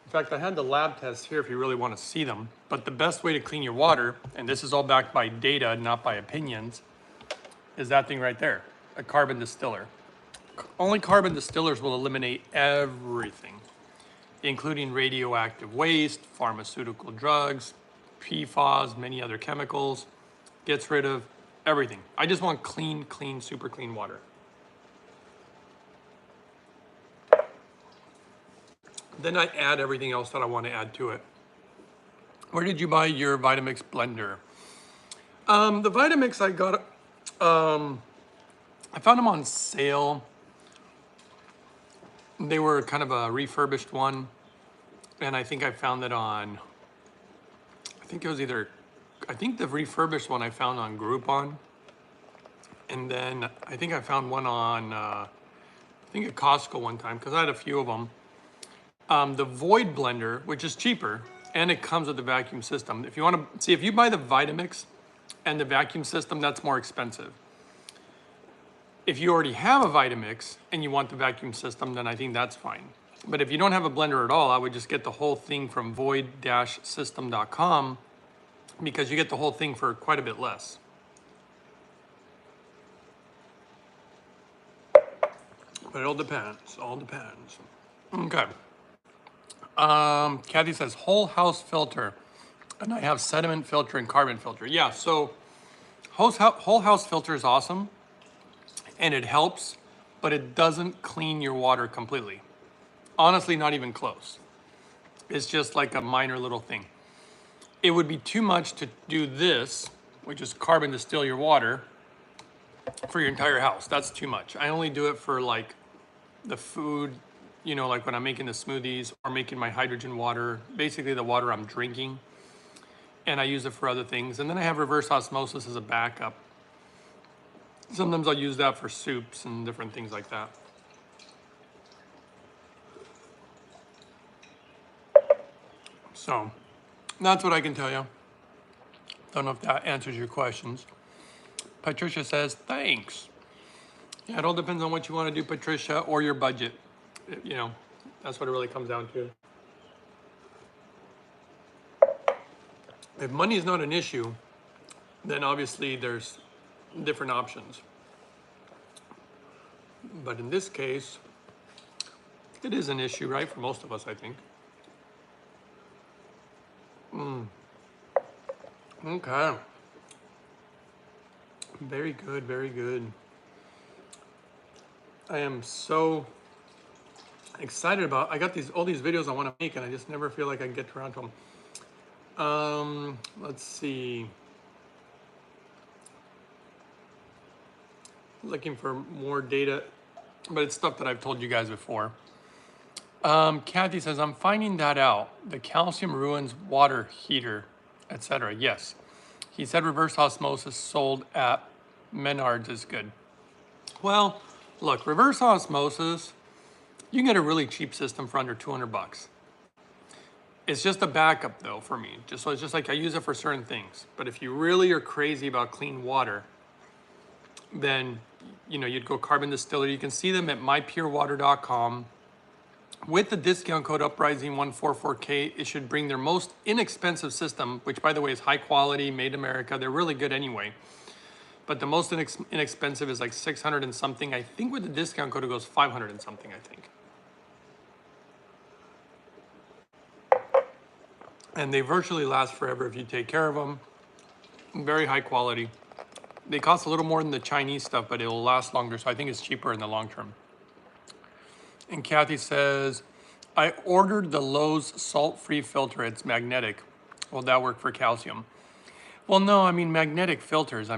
In fact, I had the lab tests here if you really want to see them, but the best way to clean your water, and this is all backed by data, not by opinions, is that thing right there, a carbon distiller. Only carbon distillers will eliminate everything, including radioactive waste, pharmaceutical drugs, PFAS, many other chemicals, gets rid of everything. I just want clean, super clean water. Then I add everything else that I want to add to it. Where did you buy your Vitamix blender? The Vitamix I got, I found them on sale. They were kind of a refurbished one. And I think I found it on, I think the refurbished one I found on Groupon. And then I think I found one on, I think at Costco one time, because I had a few of them. The Void blender, which is cheaper, and it comes with the vacuum system. If you want to see, if you buy the Vitamix and the vacuum system, that's more expensive. If you already have a Vitamix and you want the vacuum system, then I think that's fine. But if you don't have a blender at all, I would just get the whole thing from void-system.com, because you get the whole thing for quite a bit less. But it all depends, Okay. Kathy says whole house filter, and I have sediment filter and carbon filter. Yeah, so whole house filter is awesome, and it helps, but it doesn't clean your water completely. Honestly, not even close. It's just like a minor little thing. It would be too much to do this, which is carbon distill your water, for your entire house. That's too much. I only do it for like the food, you know, like when I'm making the smoothies or making my hydrogen water, basically the water I'm drinking, and I use it for other things. And then I have reverse osmosis as a backup. Sometimes I'll use that for soups and different things like that. So that's what I can tell you. Don't know if that answers your questions. Patricia says, thanks. Yeah, it all depends on what you want to do, Patricia, or your budget. You know, that's what it really comes down to. If money is not an issue, then obviously there's different options. But in this case, it is an issue, right? For most of us, I think. Okay. Very good, very good. I am so excited about, I got all these videos I want to make, and I just never feel like I can get around to them. Let's see. Looking for more data, but it's stuff that I've told you guys before. Kathy says, I'm finding that out. The calcium ruins water heater, etc. Yes. He said reverse osmosis sold at Menards is good. Well, look, reverse osmosis, you can get a really cheap system for under 200 bucks. It's just a backup though for me. So it's just like I use it for certain things. But if you really are crazy about clean water, then you'd go carbon distiller. You can see them at mypurewater.com. With the discount code Uprising144K, it should bring their most inexpensive system, which by the way is high quality, made in America. They're really good anyway. But the most inexpensive is like 600 and something. I think with the discount code it goes 500 and something, I think. And they virtually last forever if you take care of them. Very high quality. They cost a little more than the Chinese stuff, but it will last longer, so I think it's cheaper in the long term. And Kathy says, I ordered the Lowe's salt-free filter. It's magnetic. Will that work for calcium? Well, no, I mean, magnetic filters, I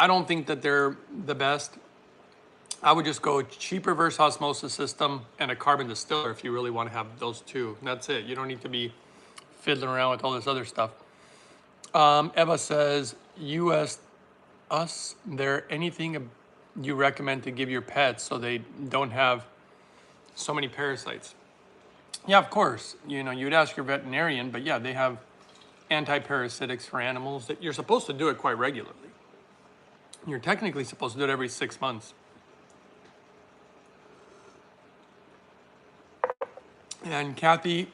don't think that they're the best. I would just go cheap reverse osmosis system and a carbon distiller if you really want to have those two. That's it. You don't need to be fiddling around with all this other stuff. Eva says, there anything you recommend to give your pets so they don't have so many parasites? Yeah, of course. You'd ask your veterinarian, but yeah, they have anti-parasitics for animals that you're supposed to do it quite regularly. You're technically supposed to do it every 6 months. And Kathy,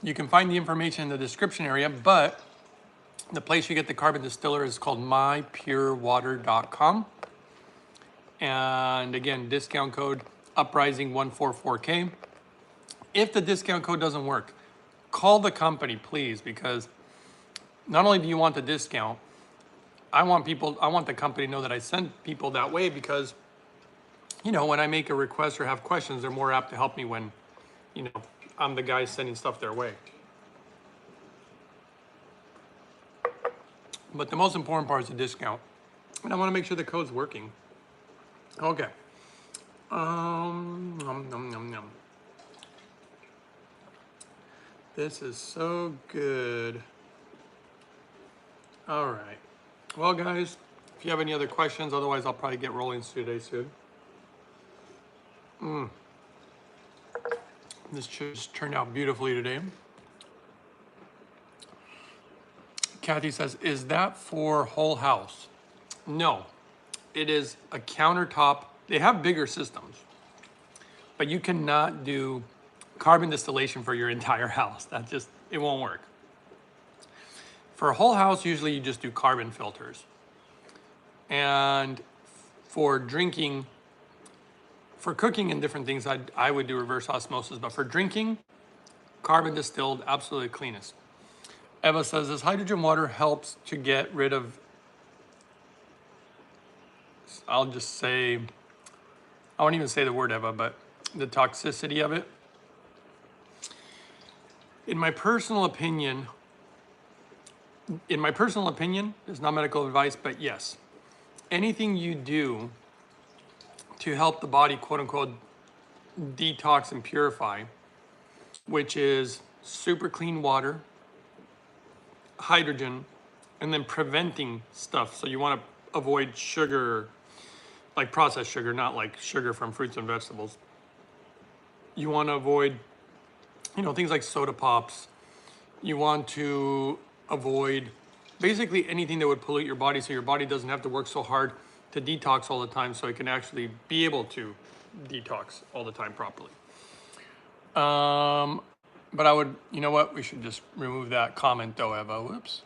you can find the information in the description area, but the place you get the carbon distiller is called mypurewater.com. And again, discount code Uprising144K. If the discount code doesn't work, call the company, please, because not only do you want the discount, I want the company to know that I send people that way because, when I make a request or have questions, they're more apt to help me when, I'm the guy sending stuff their way. But the most important part is the discount. And I want to make sure the code's working. Okay. Nom, nom, nom, nom. This is so good. All right. Well, guys, if you have any other questions, otherwise I'll probably get rolling today soon. This just turned out beautifully today. Kathy says, is that for whole house? No, it is a countertop. They have bigger systems, but you cannot do carbon distillation for your entire house. It won't work. For a whole house, usually you just do carbon filters. And for drinking for cooking and different things, I would do reverse osmosis, but for drinking, carbon distilled, absolutely cleanest. Eva says, this hydrogen water helps to get rid of, I'll just say, I won't even say the word Eva, but the toxicity of it. In my personal opinion, it's not medical advice, but yes, anything you do to help the body, quote unquote, detox and purify, which is super clean water, hydrogen, and then preventing stuff. So you want to avoid sugar, like processed sugar, not like sugar from fruits and vegetables. You want to avoid, things like soda pops. You want to avoid basically anything that would pollute your body, so your body doesn't have to work so hard to detox all the time, so it can actually be able to detox all the time properly. But I would, you know what? We should just remove that comment though, Eva. Whoops.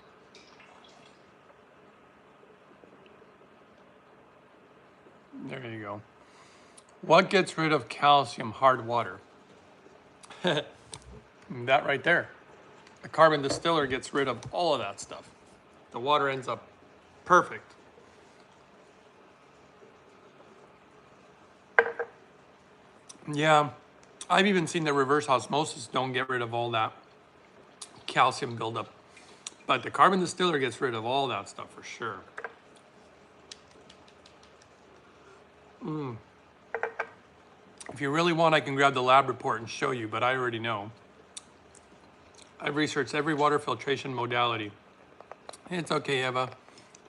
There you go. What gets rid of calcium? Hard water. That right there. A carbon distiller gets rid of all of that stuff. The water ends up perfect. Yeah, I've even seen the reverse osmosis don't get rid of all that calcium buildup. But the carbon distiller gets rid of all that stuff for sure. If you really want, I can grab the lab report and show you, but I already know. I've researched every water filtration modality. It's okay, Eva.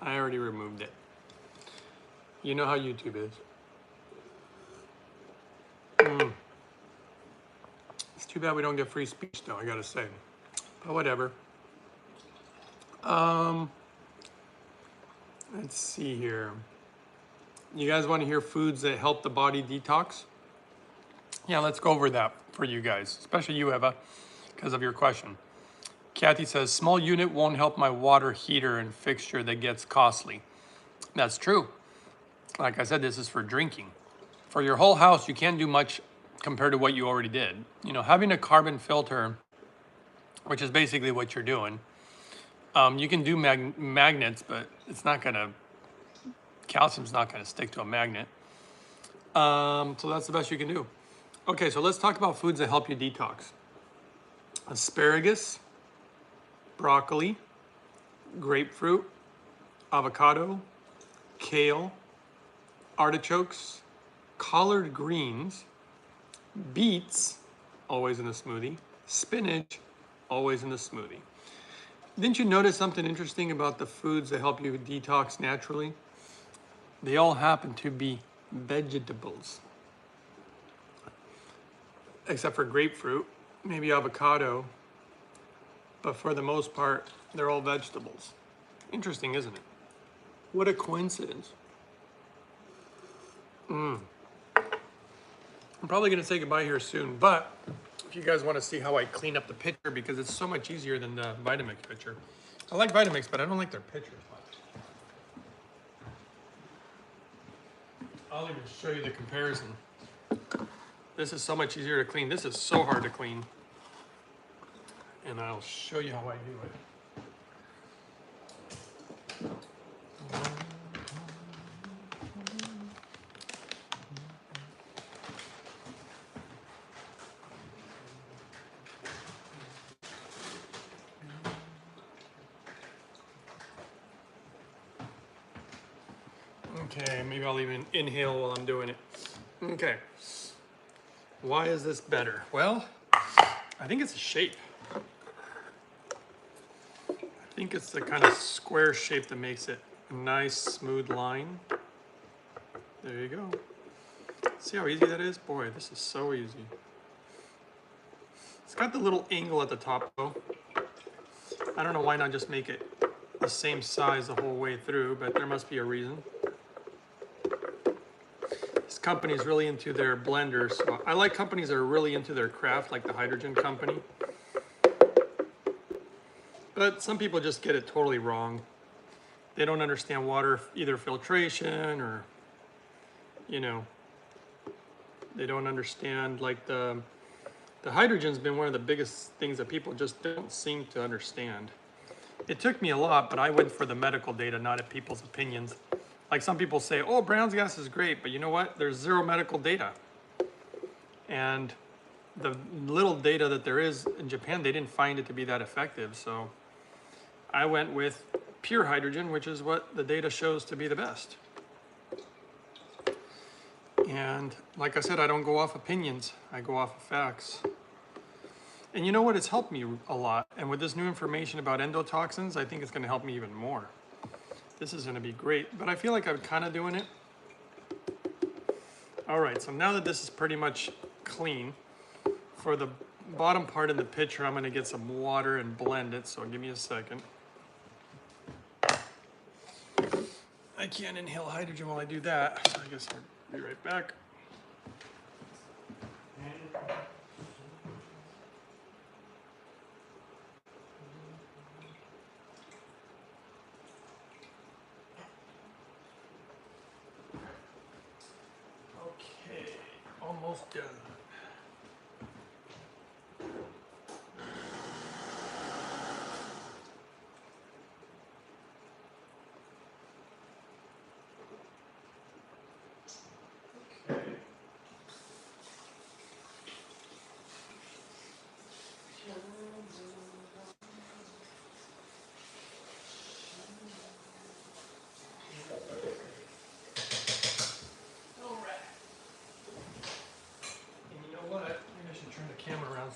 I already removed it. You know how YouTube is. It's too bad we don't get free speech though, I gotta say. But whatever. Let's see here. You guys want to hear foods that help the body detox? Yeah, let's go over that for you guys, especially you, Eva, because of your question. Kathy says, small unit won't help my water heater and fixture that gets costly. That's true. Like I said, this is for drinking. For your whole house, you can't do much compared to what you already did. Having a carbon filter, which is basically what you're doing, you can do magnets, but it's not gonna, calcium's not gonna stick to a magnet. So that's the best you can do. Okay, so let's talk about foods that help you detox. Asparagus, broccoli, grapefruit, avocado, kale, artichokes, collard greens, beets, always in a smoothie, spinach, always in the smoothie. Didn't you notice something interesting about the foods that help you detox naturally? They all happen to be vegetables. Except for grapefruit, maybe avocado, but for the most part, they're all vegetables. Interesting, isn't it? What a coincidence. I'm probably gonna say goodbye here soon, but if you guys wanna see how I clean up the picture, because it's so much easier than the Vitamix picture. I like Vitamix, but I don't like their pictures much. I'll even show you the comparison. This is so much easier to clean. This is so hard to clean. And I'll show you how I do it. Okay, maybe I'll even inhale while I'm doing it. Okay. Why is this better? Well, I think it's the shape. I think it's the kind of square shape that makes it a nice, smooth line. There you go. See how easy that is? Boy, this is so easy. It's got the little angle at the top though. I don't know why not just make it the same size the whole way through, but there must be a reason. This company is really into their blenders. So I like companies that are really into their craft, like the hydrogen company. But some people just get it totally wrong. They don't understand water, either filtration or, They don't understand, like the hydrogen's been one of the biggest things that people just don't seem to understand. It took me a lot, but I went for the medical data, not at people's opinions. Like some people say, oh, Brown's gas is great, but you know what? There's zero medical data. And the little data that there is in Japan, they didn't find it to be that effective. So I went with pure hydrogen, which is what the data shows to be the best. And like I said, I don't go off opinions. I go off of facts. And you know what? It's helped me a lot. And with this new information about endotoxins, I think it's going to help me even more. This is going to be great. But I feel like I'm kind of doing it. All right, so now that this is pretty much clean, for the bottom part in the pitcher, I'm going to get some water and blend it. So give me a second. I can't inhale hydrogen while I do that, so I guess I'll be right back. Okay, almost done.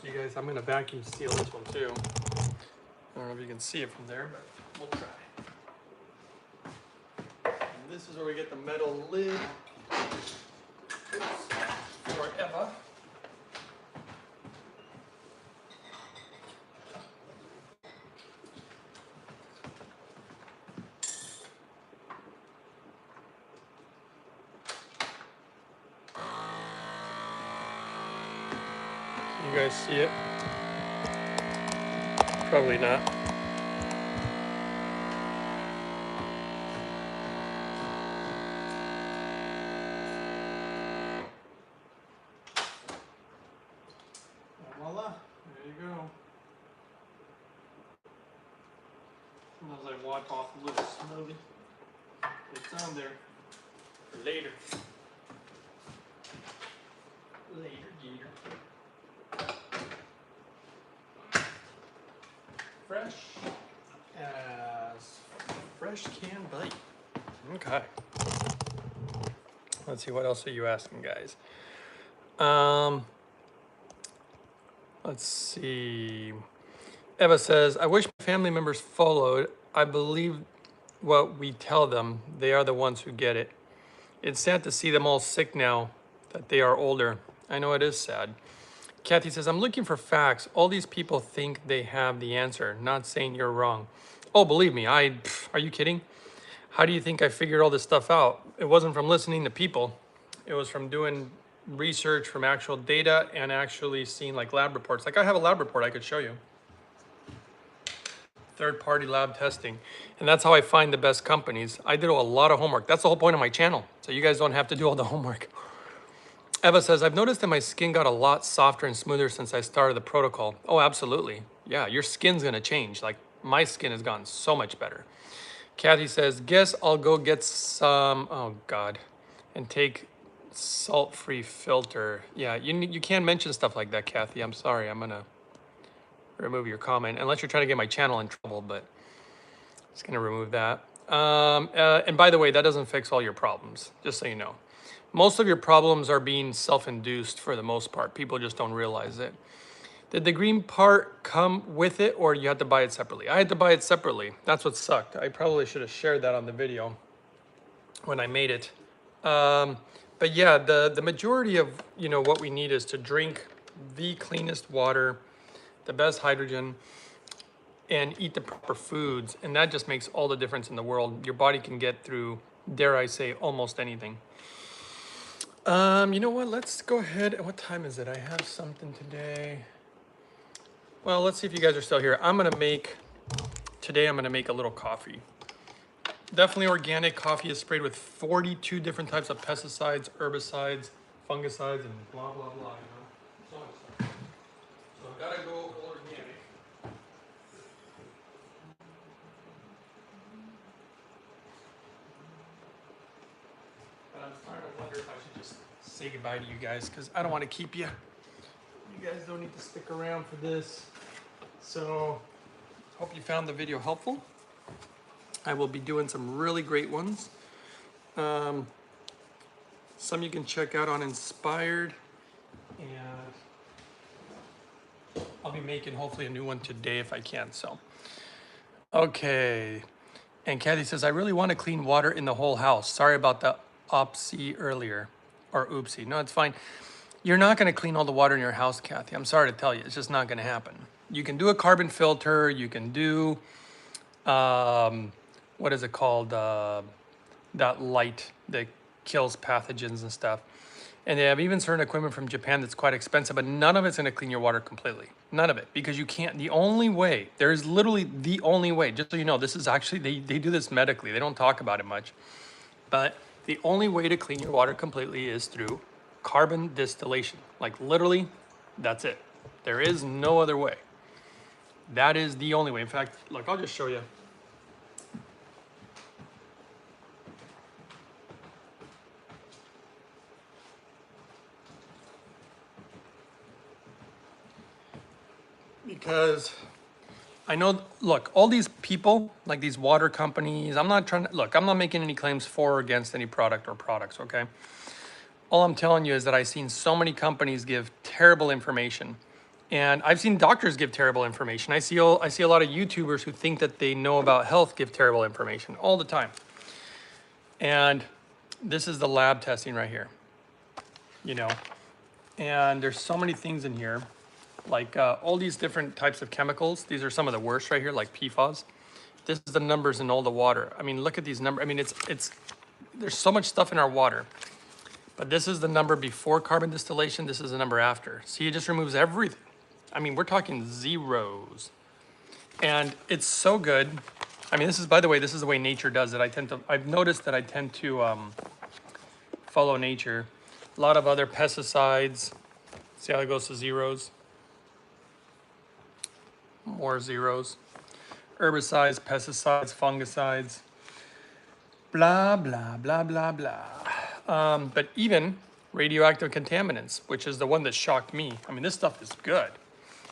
So you guys, I'm going to vacuum seal this one too. I don't know if you can see it from there, but we'll try. And this is where we get the metal lid for Eva. You guys see it? Probably not. Voila, there you go. Sometimes I walk off a little slowly. It's on there for later. Later, Gator. Fresh as fresh can bite. Okay. Let's see, what else are you asking, guys? Let's see. Eva says, I wish my family members followed. I believe what we tell them. They are the ones who get it. It's sad to see them all sick now that they are older. I know it is sad. Kathy says, I'm looking for facts. All these people think they have the answer. Not saying you're wrong. Oh, believe me, are you kidding? How do you think I figured all this stuff out? It wasn't from listening to people. It was from doing research, from actual data, and actually seeing like lab reports. Like I have a lab report I could show you. Third-party lab testing. And that's how I find the best companies. I did a lot of homework. That's the whole point of my channel. So you guys don't have to do all the homework. Eva says, I've noticed that my skin got a lot softer and smoother since I started the protocol. Oh, absolutely. Yeah, your skin's gonna change. Like my skin has gotten so much better. Kathy says, guess I'll go get some, oh God, and take salt-free filter. Yeah, you can't mention stuff like that, Kathy. I'm sorry, I'm gonna remove your comment, unless you're trying to get my channel in trouble, but just gonna remove that. And by the way, that doesn't fix all your problems, just so you know. Most of your problems are being self-induced for the most part. People just don't realize it. Did the green part come with it or you had to buy it separately? I had to buy it separately. That's what sucked. I probably should have shared that on the video when I made it. But yeah, the majority of what we need is to drink the cleanest water, the best hydrogen, and eat the proper foods. And that just makes all the difference in the world. Your body can get through, dare I say, almost anything. You know what? Let's go ahead. What time is it? I have something today. Well, let's see if you guys are still here. Today I'm gonna make a little coffee. Definitely organic. Coffee is sprayed with 42 different types of pesticides, herbicides, fungicides and blah, blah, blah, you know, so much stuff. So I've got to go organic. But I'm starting to wonder if I should just say goodbye to you guys because I don't want to keep you. You guys don't need to stick around for this. So hope you found the video helpful. I will be doing some really great ones. Some you can check out on Inspired, and I'll be making hopefully a new one today if I can. So, okay. And Kathy says, I really want to clean water in the whole house. Sorry about the opsy earlier, or oopsie. No, it's fine. You're not going to clean all the water in your house, Kathy. I'm sorry to tell you, it's just not going to happen. You can do a carbon filter. You can do, what is it called? That light that kills pathogens and stuff. And they have even certain equipment from Japan that's quite expensive, but none of it's going to clean your water completely. None of it, because you can't. The only way, there is literally the only way, just so you know, this is actually, they do this medically. They don't talk about it much. But the only way to clean your water completely is through carbon distillation. Like literally, that's it. There is no other way. That is the only way. In fact, look, I'll just show you. Because I know, look, all these people, like these water companies, I'm not trying to, look, I'm not making any claims for or against any product or products, okay? All I'm telling you is that I've seen so many companies give terrible information. And I've seen doctors give terrible information. I see a lot of YouTubers who think that they know about health give terrible information all the time. And this is the lab testing right here, you know? And there's so many things in here, like all these different types of chemicals. These are some of the worst right here, like PFAS. This is the numbers in all the water. I mean, look at these numbers. I mean, there's so much stuff in our water. But this is the number before carbon distillation. This is the number after. See, it just removes everything. I mean, we're talking zeros. And it's so good. I mean, this is, by the way, this is the way nature does it. I've noticed that I tend to follow nature. A lot of other pesticides. See how it goes to zeros? More zeros. Herbicides, pesticides, fungicides. Blah, blah, blah, blah, blah. But even radioactive contaminants, which is the one that shocked me. I mean, this stuff is good.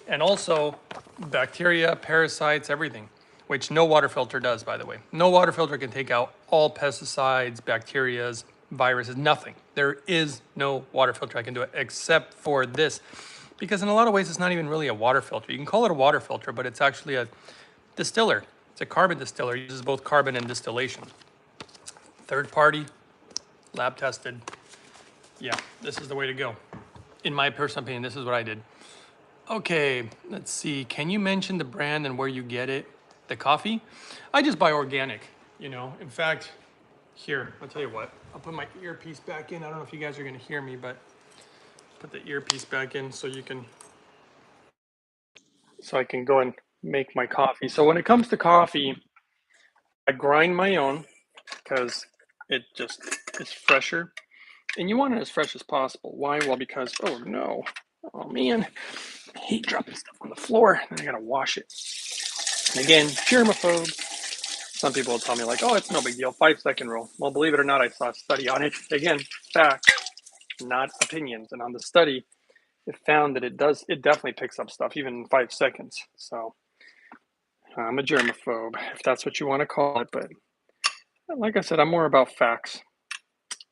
And also bacteria, parasites, everything, which no water filter does, by the way. No water filter can take out all pesticides, bacterias, viruses, nothing. There is no water filter that can do it except for this. Because in a lot of ways, it's not even really a water filter. You can call it a water filter, but it's actually a distiller. It's a carbon distiller. It uses both carbon and distillation. Third party, lab tested. Yeah, this is the way to go. In my personal opinion, this is what I did. Okay, let's see. Can you mention the brand and where you get it? The coffee? I just buy organic, you know. In fact, here, I'll tell you what. I'll put my earpiece back in. I don't know if you guys are going to hear me, but put the earpiece back in so I can go and make my coffee. So when it comes to coffee, I grind my own because it just is fresher. And you want it as fresh as possible. Why? Well, because, oh no, oh man, I hate dropping stuff on the floor. And I gotta wash it. And again, germaphobe. Some people will tell me like, oh, it's no big deal, 5-second rule. Well, believe it or not, I saw a study on it. Again, facts, not opinions. And on the study, it found that it definitely picks up stuff, even in 5 seconds. So I'm a germaphobe, if that's what you want to call it. But like I said, I'm more about facts.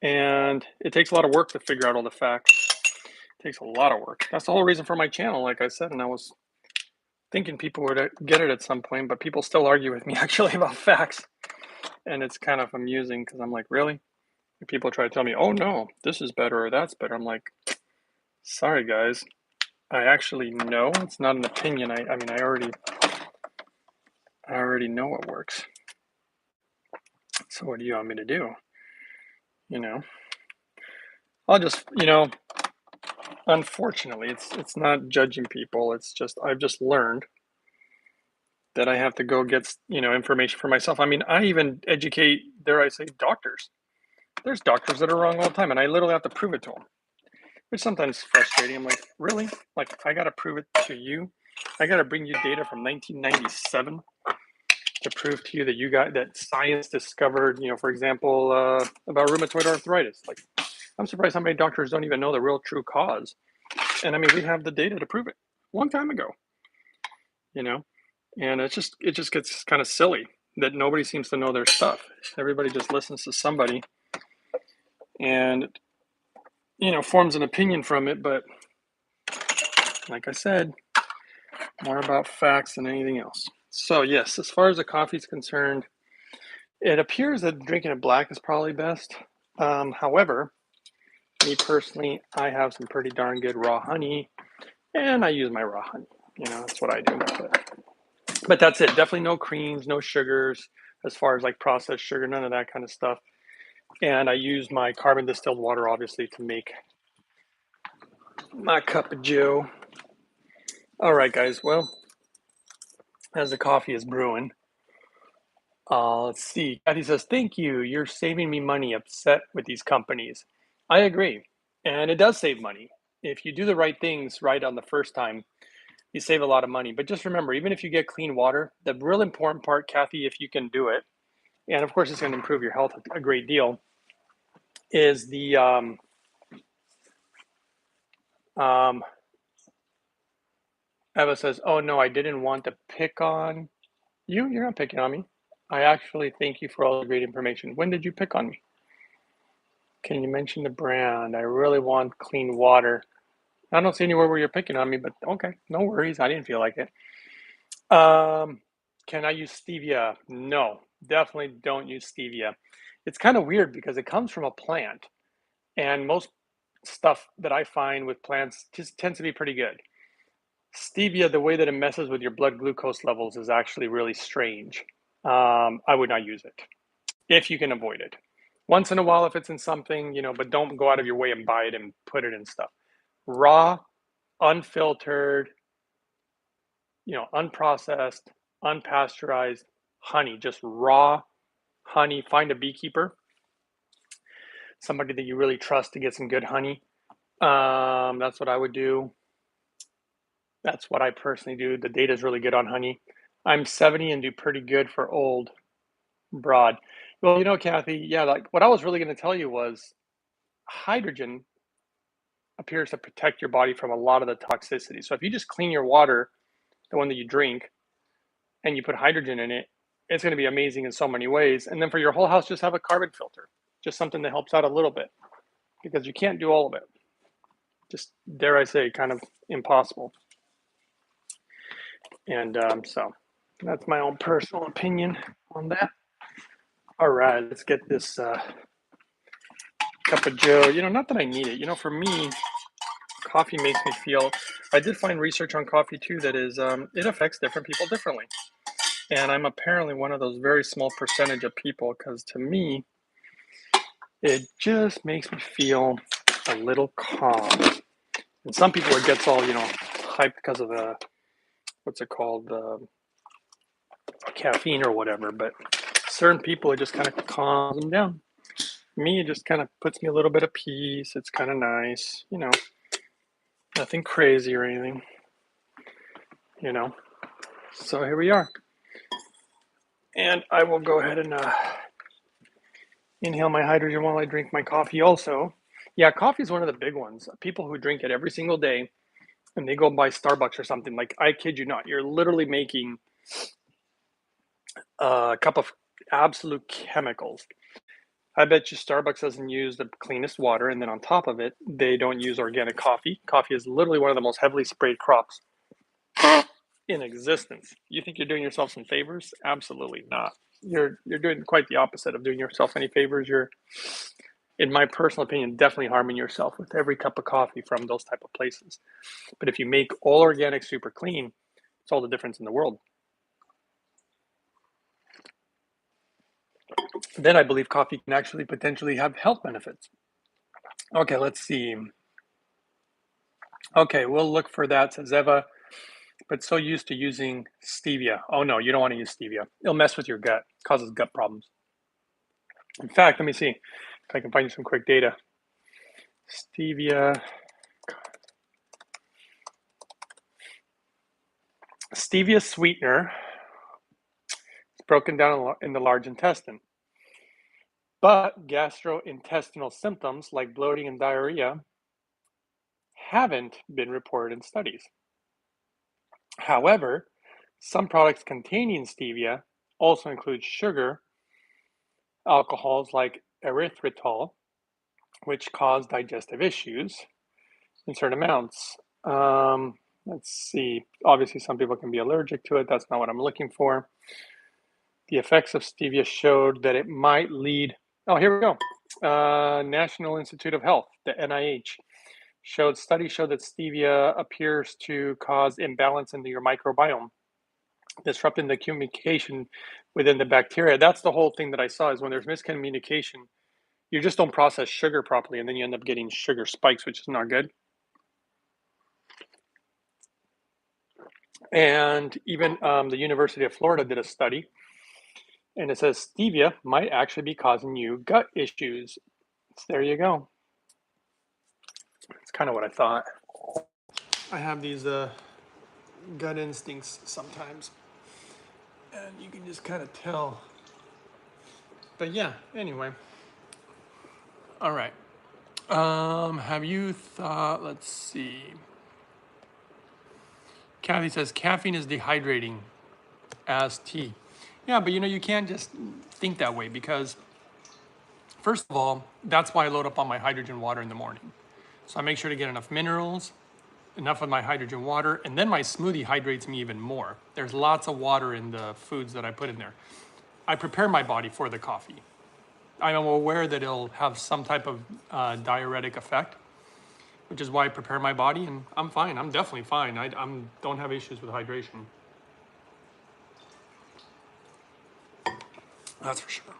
And it takes a lot of work to figure out all the facts. It takes a lot of work. That's the whole reason for my channel, like I said. And I was thinking people would get it at some point, but people still argue with me actually about facts. And it's kind of amusing because I'm like, really? People try to tell me, oh no, this is better or that's better. I'm like, sorry guys. I actually know it's not an opinion. I mean, I already know what works. So what do you want me to do? You know, I'll just, you know, unfortunately, it's not judging people. It's just I've just learned that I have to go get, you know, information for myself. I mean, I even educate, dare I say, doctors. There's doctors that are wrong all the time, and I literally have to prove it to them. which sometimes is frustrating. I'm like, really? Like, I got to prove it to you? I got to bring you data from 1997 to prove to you that that science discovered, for example, about rheumatoid arthritis. Like, I'm surprised how many doctors don't even know the real true cause. And I mean, we have the data to prove it a long time ago, you know? And it just gets kind of silly that nobody seems to know their stuff. Everybody just listens to somebody and, forms an opinion from it. But like I said, more about facts than anything else. So yes, as far as the coffee is concerned, it appears that drinking it black is probably best. However, me personally, I have some pretty darn good raw honey, and I use my raw honey. That's what I do. But that's it. Definitely no creams, no sugars, as far as like processed sugar, none of that kind of stuff. And I use my carbon distilled water, obviously, to make my cup of joe. All right, guys. Well, as the coffee is brewing, let's see. Kathy says, "Thank you. You're saving me money. Upset with these companies." I agree, and it does save money if you do the right things right on the first time. You save a lot of money. But just remember, even if you get clean water, the real important part, Kathy, if you can do it, and of course it's going to improve your health a great deal, is the Eva says, "Oh no, I didn't want to pick on you. You're not picking on me. I actually thank you for all the great information. When did you pick on me? Can you mention the brand? I really want clean water." I don't see anywhere where you're picking on me, but okay, no worries. I didn't feel like it. Can I use stevia? No, definitely don't use stevia. It's kind of weird because it comes from a plant, and most stuff that I find with plants just tends to be pretty good. Stevia, the way that it messes with your blood glucose levels is actually really strange. I would not use it if you can avoid it. Once in a while, if it's in something, but don't go out of your way and buy it and put it in stuff. Raw, unfiltered, unprocessed, unpasteurized honey, just raw honey. Find a beekeeper, somebody that you really trust to get some good honey. That's what I would do. That's what I personally do. The data is really good on honey. I'm 70 and do pretty good for old broad. Well, Kathy, yeah, like what I was really going to tell you was hydrogen appears to protect your body from a lot of the toxicity. So if you just clean your water, the one that you drink, and you put hydrogen in it, it's going to be amazing in so many ways. And then for your whole house, just have a carbon filter, just something that helps out a little bit, because you can't do all of it. Just dare I say, kind of impossible. And so that's my own personal opinion on that. All right, let's get this cup of joe. Not that I need it. For me, coffee makes me feel. I did find research on coffee too that is it affects different people differently, and I'm apparently one of those very small percentage of people, because to me, it just makes me feel a little calm. And some people it gets all hyped because of the what's it called, the caffeine or whatever. But certain people it just kind of calms them down. Me, it just kind of puts me a little bit of peace. It's kind of nice, nothing crazy or anything, you know. So here we are. And I will go ahead and inhale my hydrogen while I drink my coffee also. Yeah, coffee is one of the big ones. People who drink it every single day and they go buy Starbucks or something, like, I kid you not, you're literally making a cup of absolute chemicals. I bet you Starbucks doesn't use the cleanest water, and then on top of it, they don't use organic coffee. Coffee is literally one of the most heavily sprayed crops in existence. You think you're doing yourself some favors? Absolutely not. You're doing quite the opposite of doing yourself any favors. You're, in my personal opinion, definitely harming yourself with every cup of coffee from those type of places. But if you make all organic, super clean, it's all the difference in the world. Then I believe coffee can actually potentially have health benefits. Okay, let's see. Okay, we'll look for that, says Eva, but so used to using stevia. Oh no, you don't want to use stevia. It'll mess with your gut, causes gut problems. In fact, let me see if I can find you some quick data. Stevia, Stevia sweetener is broken down in the large intestine, but gastrointestinal symptoms like bloating and diarrhea haven't been reported in studies. However, some products containing stevia also include sugar alcohols like erythritol, which cause digestive issues in certain amounts. Let's see. Obviously, some people can be allergic to it. That's not what I'm looking for. The effects of stevia showed that it might lead. Oh, here we go. National Institute of Health, the NIH, studies showed that stevia appears to cause imbalance in your microbiome, disrupting the communication within the bacteria. That's the whole thing that I saw is when there's miscommunication, you just don't process sugar properly, and then you end up getting sugar spikes, which is not good. And even the University of Florida did a study, and it says stevia might actually be causing you gut issues. So there you go. It's kind of what I thought. I have these gut instincts sometimes, and you can just kind of tell. But yeah, anyway. All right. Have you thought, let's see. Kathy says caffeine is dehydrating as tea. Yeah, but you can't just think that way because, first of all, that's why I load up on my hydrogen water in the morning. So I make sure to get enough minerals, enough of my hydrogen water, and then my smoothie hydrates me even more. There's lots of water in the foods that I put in there. I prepare my body for the coffee. I am aware that it'll have some type of diuretic effect, which is why I prepare my body, and I'm fine. I'm definitely fine. I don't have issues with hydration. That's for sure.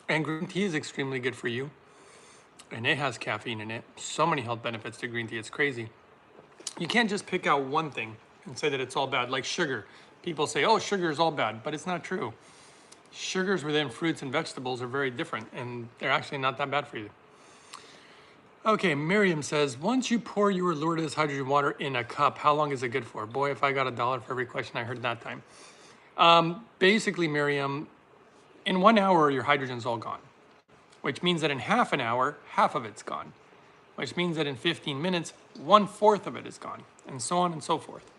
And green tea is extremely good for you, and it has caffeine in it. So many health benefits to green tea. It's crazy. You can't just pick out one thing and say that it's all bad, like sugar. People say, oh, sugar is all bad, but it's not true. Sugars within fruits and vegetables are very different, and they're actually not that bad for you. Okay, Miriam says, once you pour your Lourdes hydrogen water in a cup, how long is it good for? Boy, if I got $1 for every question I heard that time. Basically, Miriam, in 1 hour, your hydrogen's all gone, which means that in half an hour, half of it's gone, which means that in 15 minutes, 1/4 of it is gone, and so on and so forth.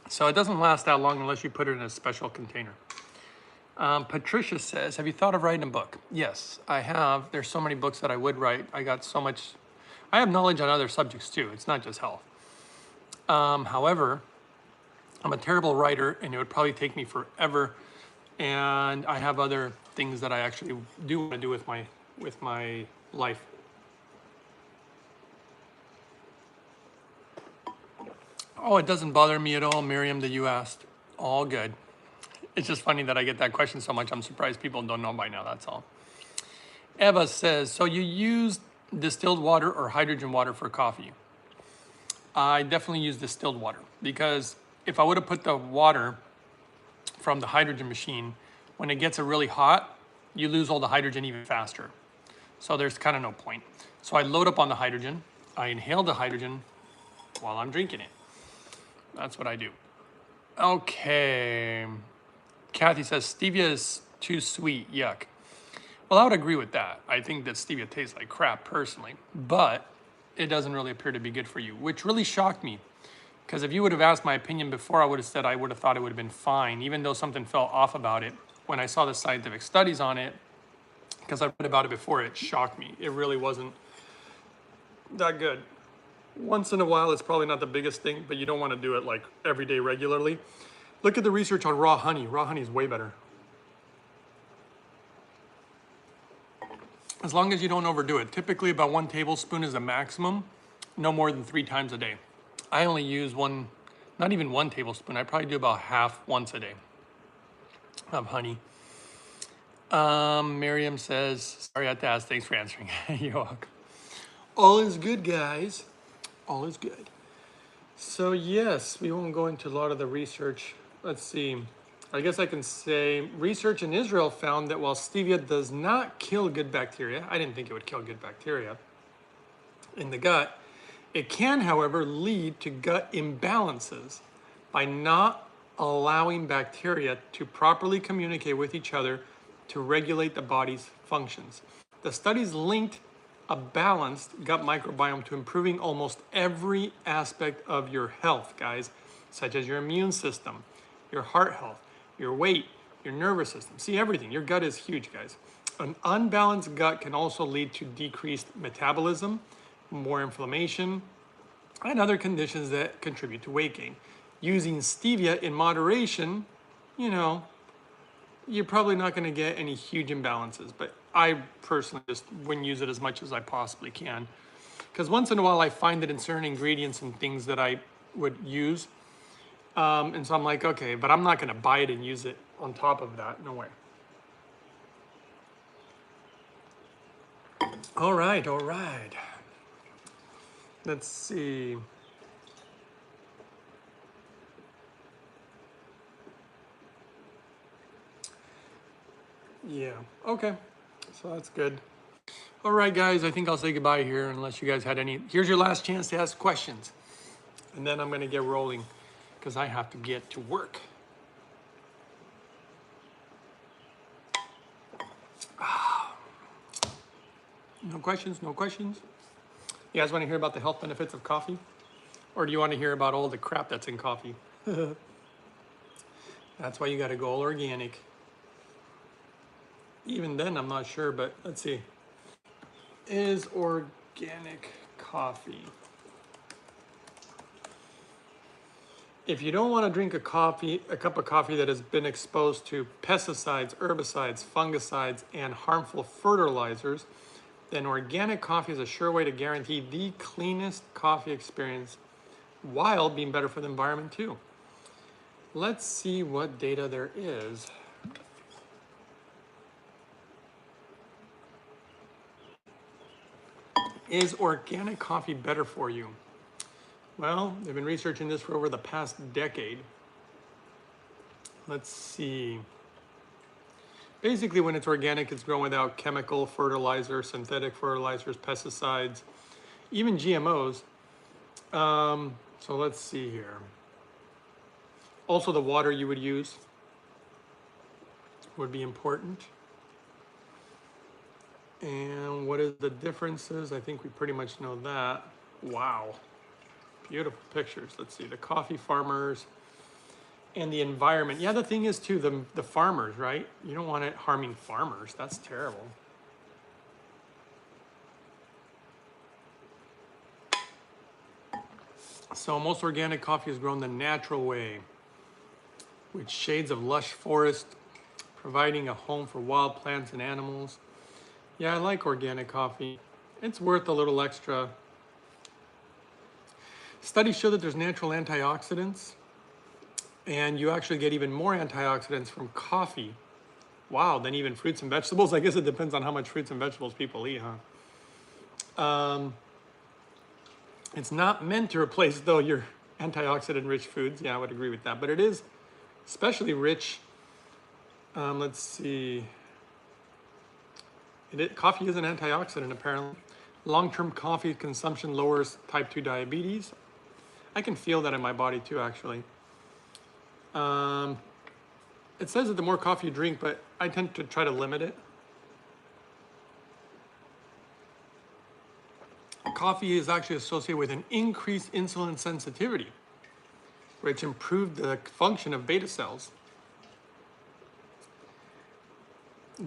So it doesn't last that long unless you put it in a special container. Patricia says, have you thought of writing a book? Yes, I have. There's so many books that I would write. I have knowledge on other subjects too. It's not just health. However, I'm a terrible writer and it would probably take me forever. And I have other things that I actually do want to do with my life. Oh, it doesn't bother me at all, Miriam, that you asked. All good. It's just funny that I get that question so much. I'm surprised people don't know by now, that's all. Eva says, so you use distilled water or hydrogen water for coffee? I definitely use distilled water because if I would have put the water from the hydrogen machine, when it gets really hot, you lose all the hydrogen even faster. So there's kind of no point. So I load up on the hydrogen, I inhale the hydrogen while I'm drinking it. That's what I do. Okay. Kathy says, stevia is too sweet, yuck. Well, I would agree with that. I think that stevia tastes like crap personally, but it doesn't really appear to be good for you, which really shocked me. Because if you would have asked my opinion before, I would have said I would have thought it would have been fine, even though something felt off about it. When I saw the scientific studies on it, because I read about it before, it shocked me. It really wasn't that good. Once in a while, it's probably not the biggest thing, but you don't want to do it like every day regularly. Look at the research on raw honey. Raw honey is way better. As long as you don't overdo it. Typically about 1 tablespoon is the maximum, no more than 3 times a day. I only use not even 1 tablespoon. I probably do about half once a day of honey. Miriam says, sorry I had to ask, thanks for answering. You're welcome. All is good, guys. All is good. So yes, we won't go into a lot of the research. Let's see. I guess I can say research in Israel found that while stevia does not kill good bacteria, I didn't think it would kill good bacteria in the gut, It can, however, lead to gut imbalances by not allowing bacteria to properly communicate with each other to regulate the body's functions. The studies linked a balanced gut microbiome to improving almost every aspect of your health, guys, such as your immune system, your heart health, your weight, your nervous system. See, everything. Your gut is huge, guys. An unbalanced gut can also lead to decreased metabolism, more inflammation, and other conditions that contribute to weight gain. Using stevia in moderation, you know, you're probably not going to get any huge imbalances, but I personally just wouldn't use it as much as I possibly can. Because once in a while I find that in certain ingredients and things that I would use, and so I'm like, okay, but I'm not going to buy it and use it on top of that. No way. All right, all right. Let's see. Yeah, okay. So that's good. All right, guys, I think I'll say goodbye here unless you guys had any. Here's your last chance to ask questions. And then I'm going to get rolling because I have to get to work. No questions? No questions? You guys want to hear about the health benefits of coffee? Or do you want to hear about all the crap that's in coffee? That's why you got to go all organic. Even then, I'm not sure, but let's see. Is organic coffee? If you don't want to drink a cup of coffee that has been exposed to pesticides, herbicides, fungicides, and harmful fertilizers, then organic coffee is a sure way to guarantee the cleanest coffee experience while being better for the environment too. Let's see what data there is. Is organic coffee better for you? Well, they've been researching this for over the past decade. Let's see. Basically, when it's organic, it's grown without chemical fertilizer, synthetic fertilizers, pesticides, even GMOs. So let's see here. Also, the water you would use would be important. And what is the differences? I think we pretty much know that. Wow. Beautiful pictures. Let's see, the coffee farmers and the environment. Yeah, the thing is too, the farmers, right? You don't want it harming farmers. That's terrible. So most organic coffee is grown the natural way, with shades of lush forest, providing a home for wild plants and animals. Yeah, I like organic coffee. It's worth a little extra. Studies show that there's natural antioxidants, and you actually get even more antioxidants from coffee. Wow, than even fruits and vegetables. I guess it depends on how much fruits and vegetables people eat, huh? It's not meant to replace, though, your antioxidant-rich foods. Yeah, I would agree with that. But it is especially rich. Let's see. Coffee is an antioxidant, apparently. Long-term coffee consumption lowers type 2 diabetes. I can feel that in my body, too, actually. It says that the more coffee you drink, but I tend to try to limit it. Coffee is actually associated with an increased insulin sensitivity, which improved the function of beta cells.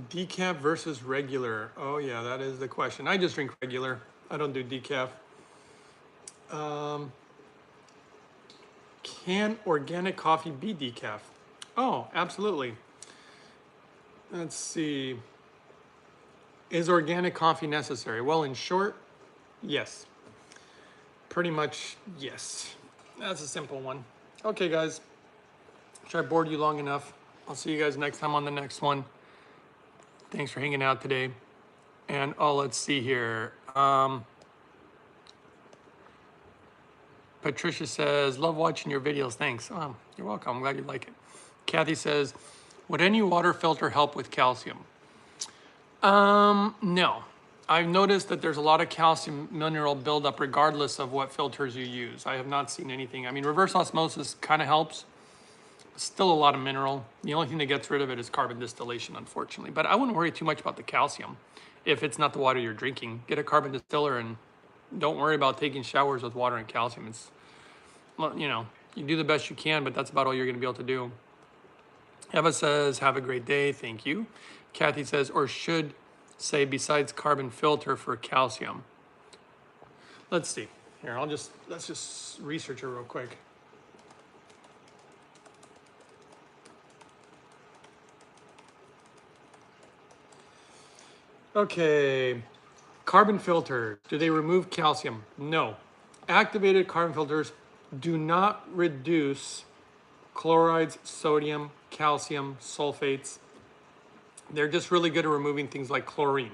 Decaf versus regular. Oh yeah, that is the question. I just drink regular. I don't do decaf. Can organic coffee be decaf? Oh, absolutely. Let's see. Is organic coffee necessary? Well, in short, yes. Pretty much, yes. That's a simple one. Okay, guys. Sure I bored you long enough. I'll see you guys next time on the next one. Thanks for hanging out today. And let's see here. Patricia says, love watching your videos. Thanks. Oh, you're welcome. I'm glad you like it. Kathy says, would any water filter help with calcium? No. I've noticed that there's a lot of calcium mineral buildup regardless of what filters you use. I have not seen anything. I mean, reverse osmosis kind of helps. Still a lot of mineral. The only thing that gets rid of it is carbon distillation, unfortunately. But I wouldn't worry too much about the calcium if it's not the water you're drinking. Get a carbon distiller and don't worry about taking showers with water and calcium. It's, you know, you do the best you can, but that's about all you're going to be able to do. Eva says, have a great day. Thank you. Kathy says, or should say besides carbon filter for calcium. Let's see. Here, let's just research it real quick. Okay, carbon filter, do they remove calcium? No. Activated carbon filters do not reduce chlorides, sodium, calcium, sulfates. They're just really good at removing things like chlorine.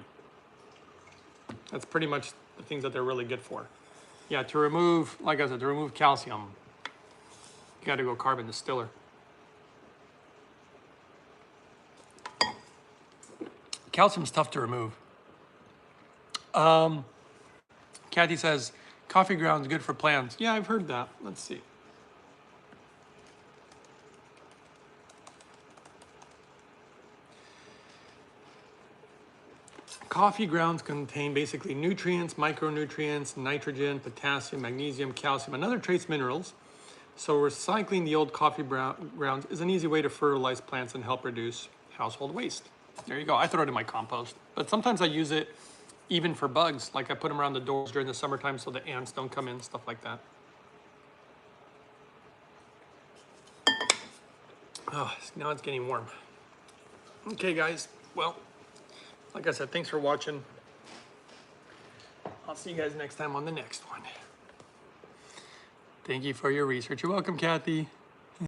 That's pretty much the things that they're really good for. Yeah, to remove, like I said, to remove calcium, you got to go carbon distiller. Calcium's tough to remove. Kathy says, coffee grounds good for plants. Yeah, I've heard that. Let's see. Coffee grounds contain basically nutrients, micronutrients, nitrogen, potassium, magnesium, calcium, and other trace minerals. So recycling the old coffee grounds is an easy way to fertilize plants and help reduce household waste. There you go. I throw it in my compost. But sometimes I use it even for bugs. Like I put them around the doors during the summertime so the ants don't come in, stuff like that. Oh, now it's getting warm. Okay, guys. Well, like I said, thanks for watching. I'll see you guys next time on the next one. Thank you for your research. You're welcome, Kathy.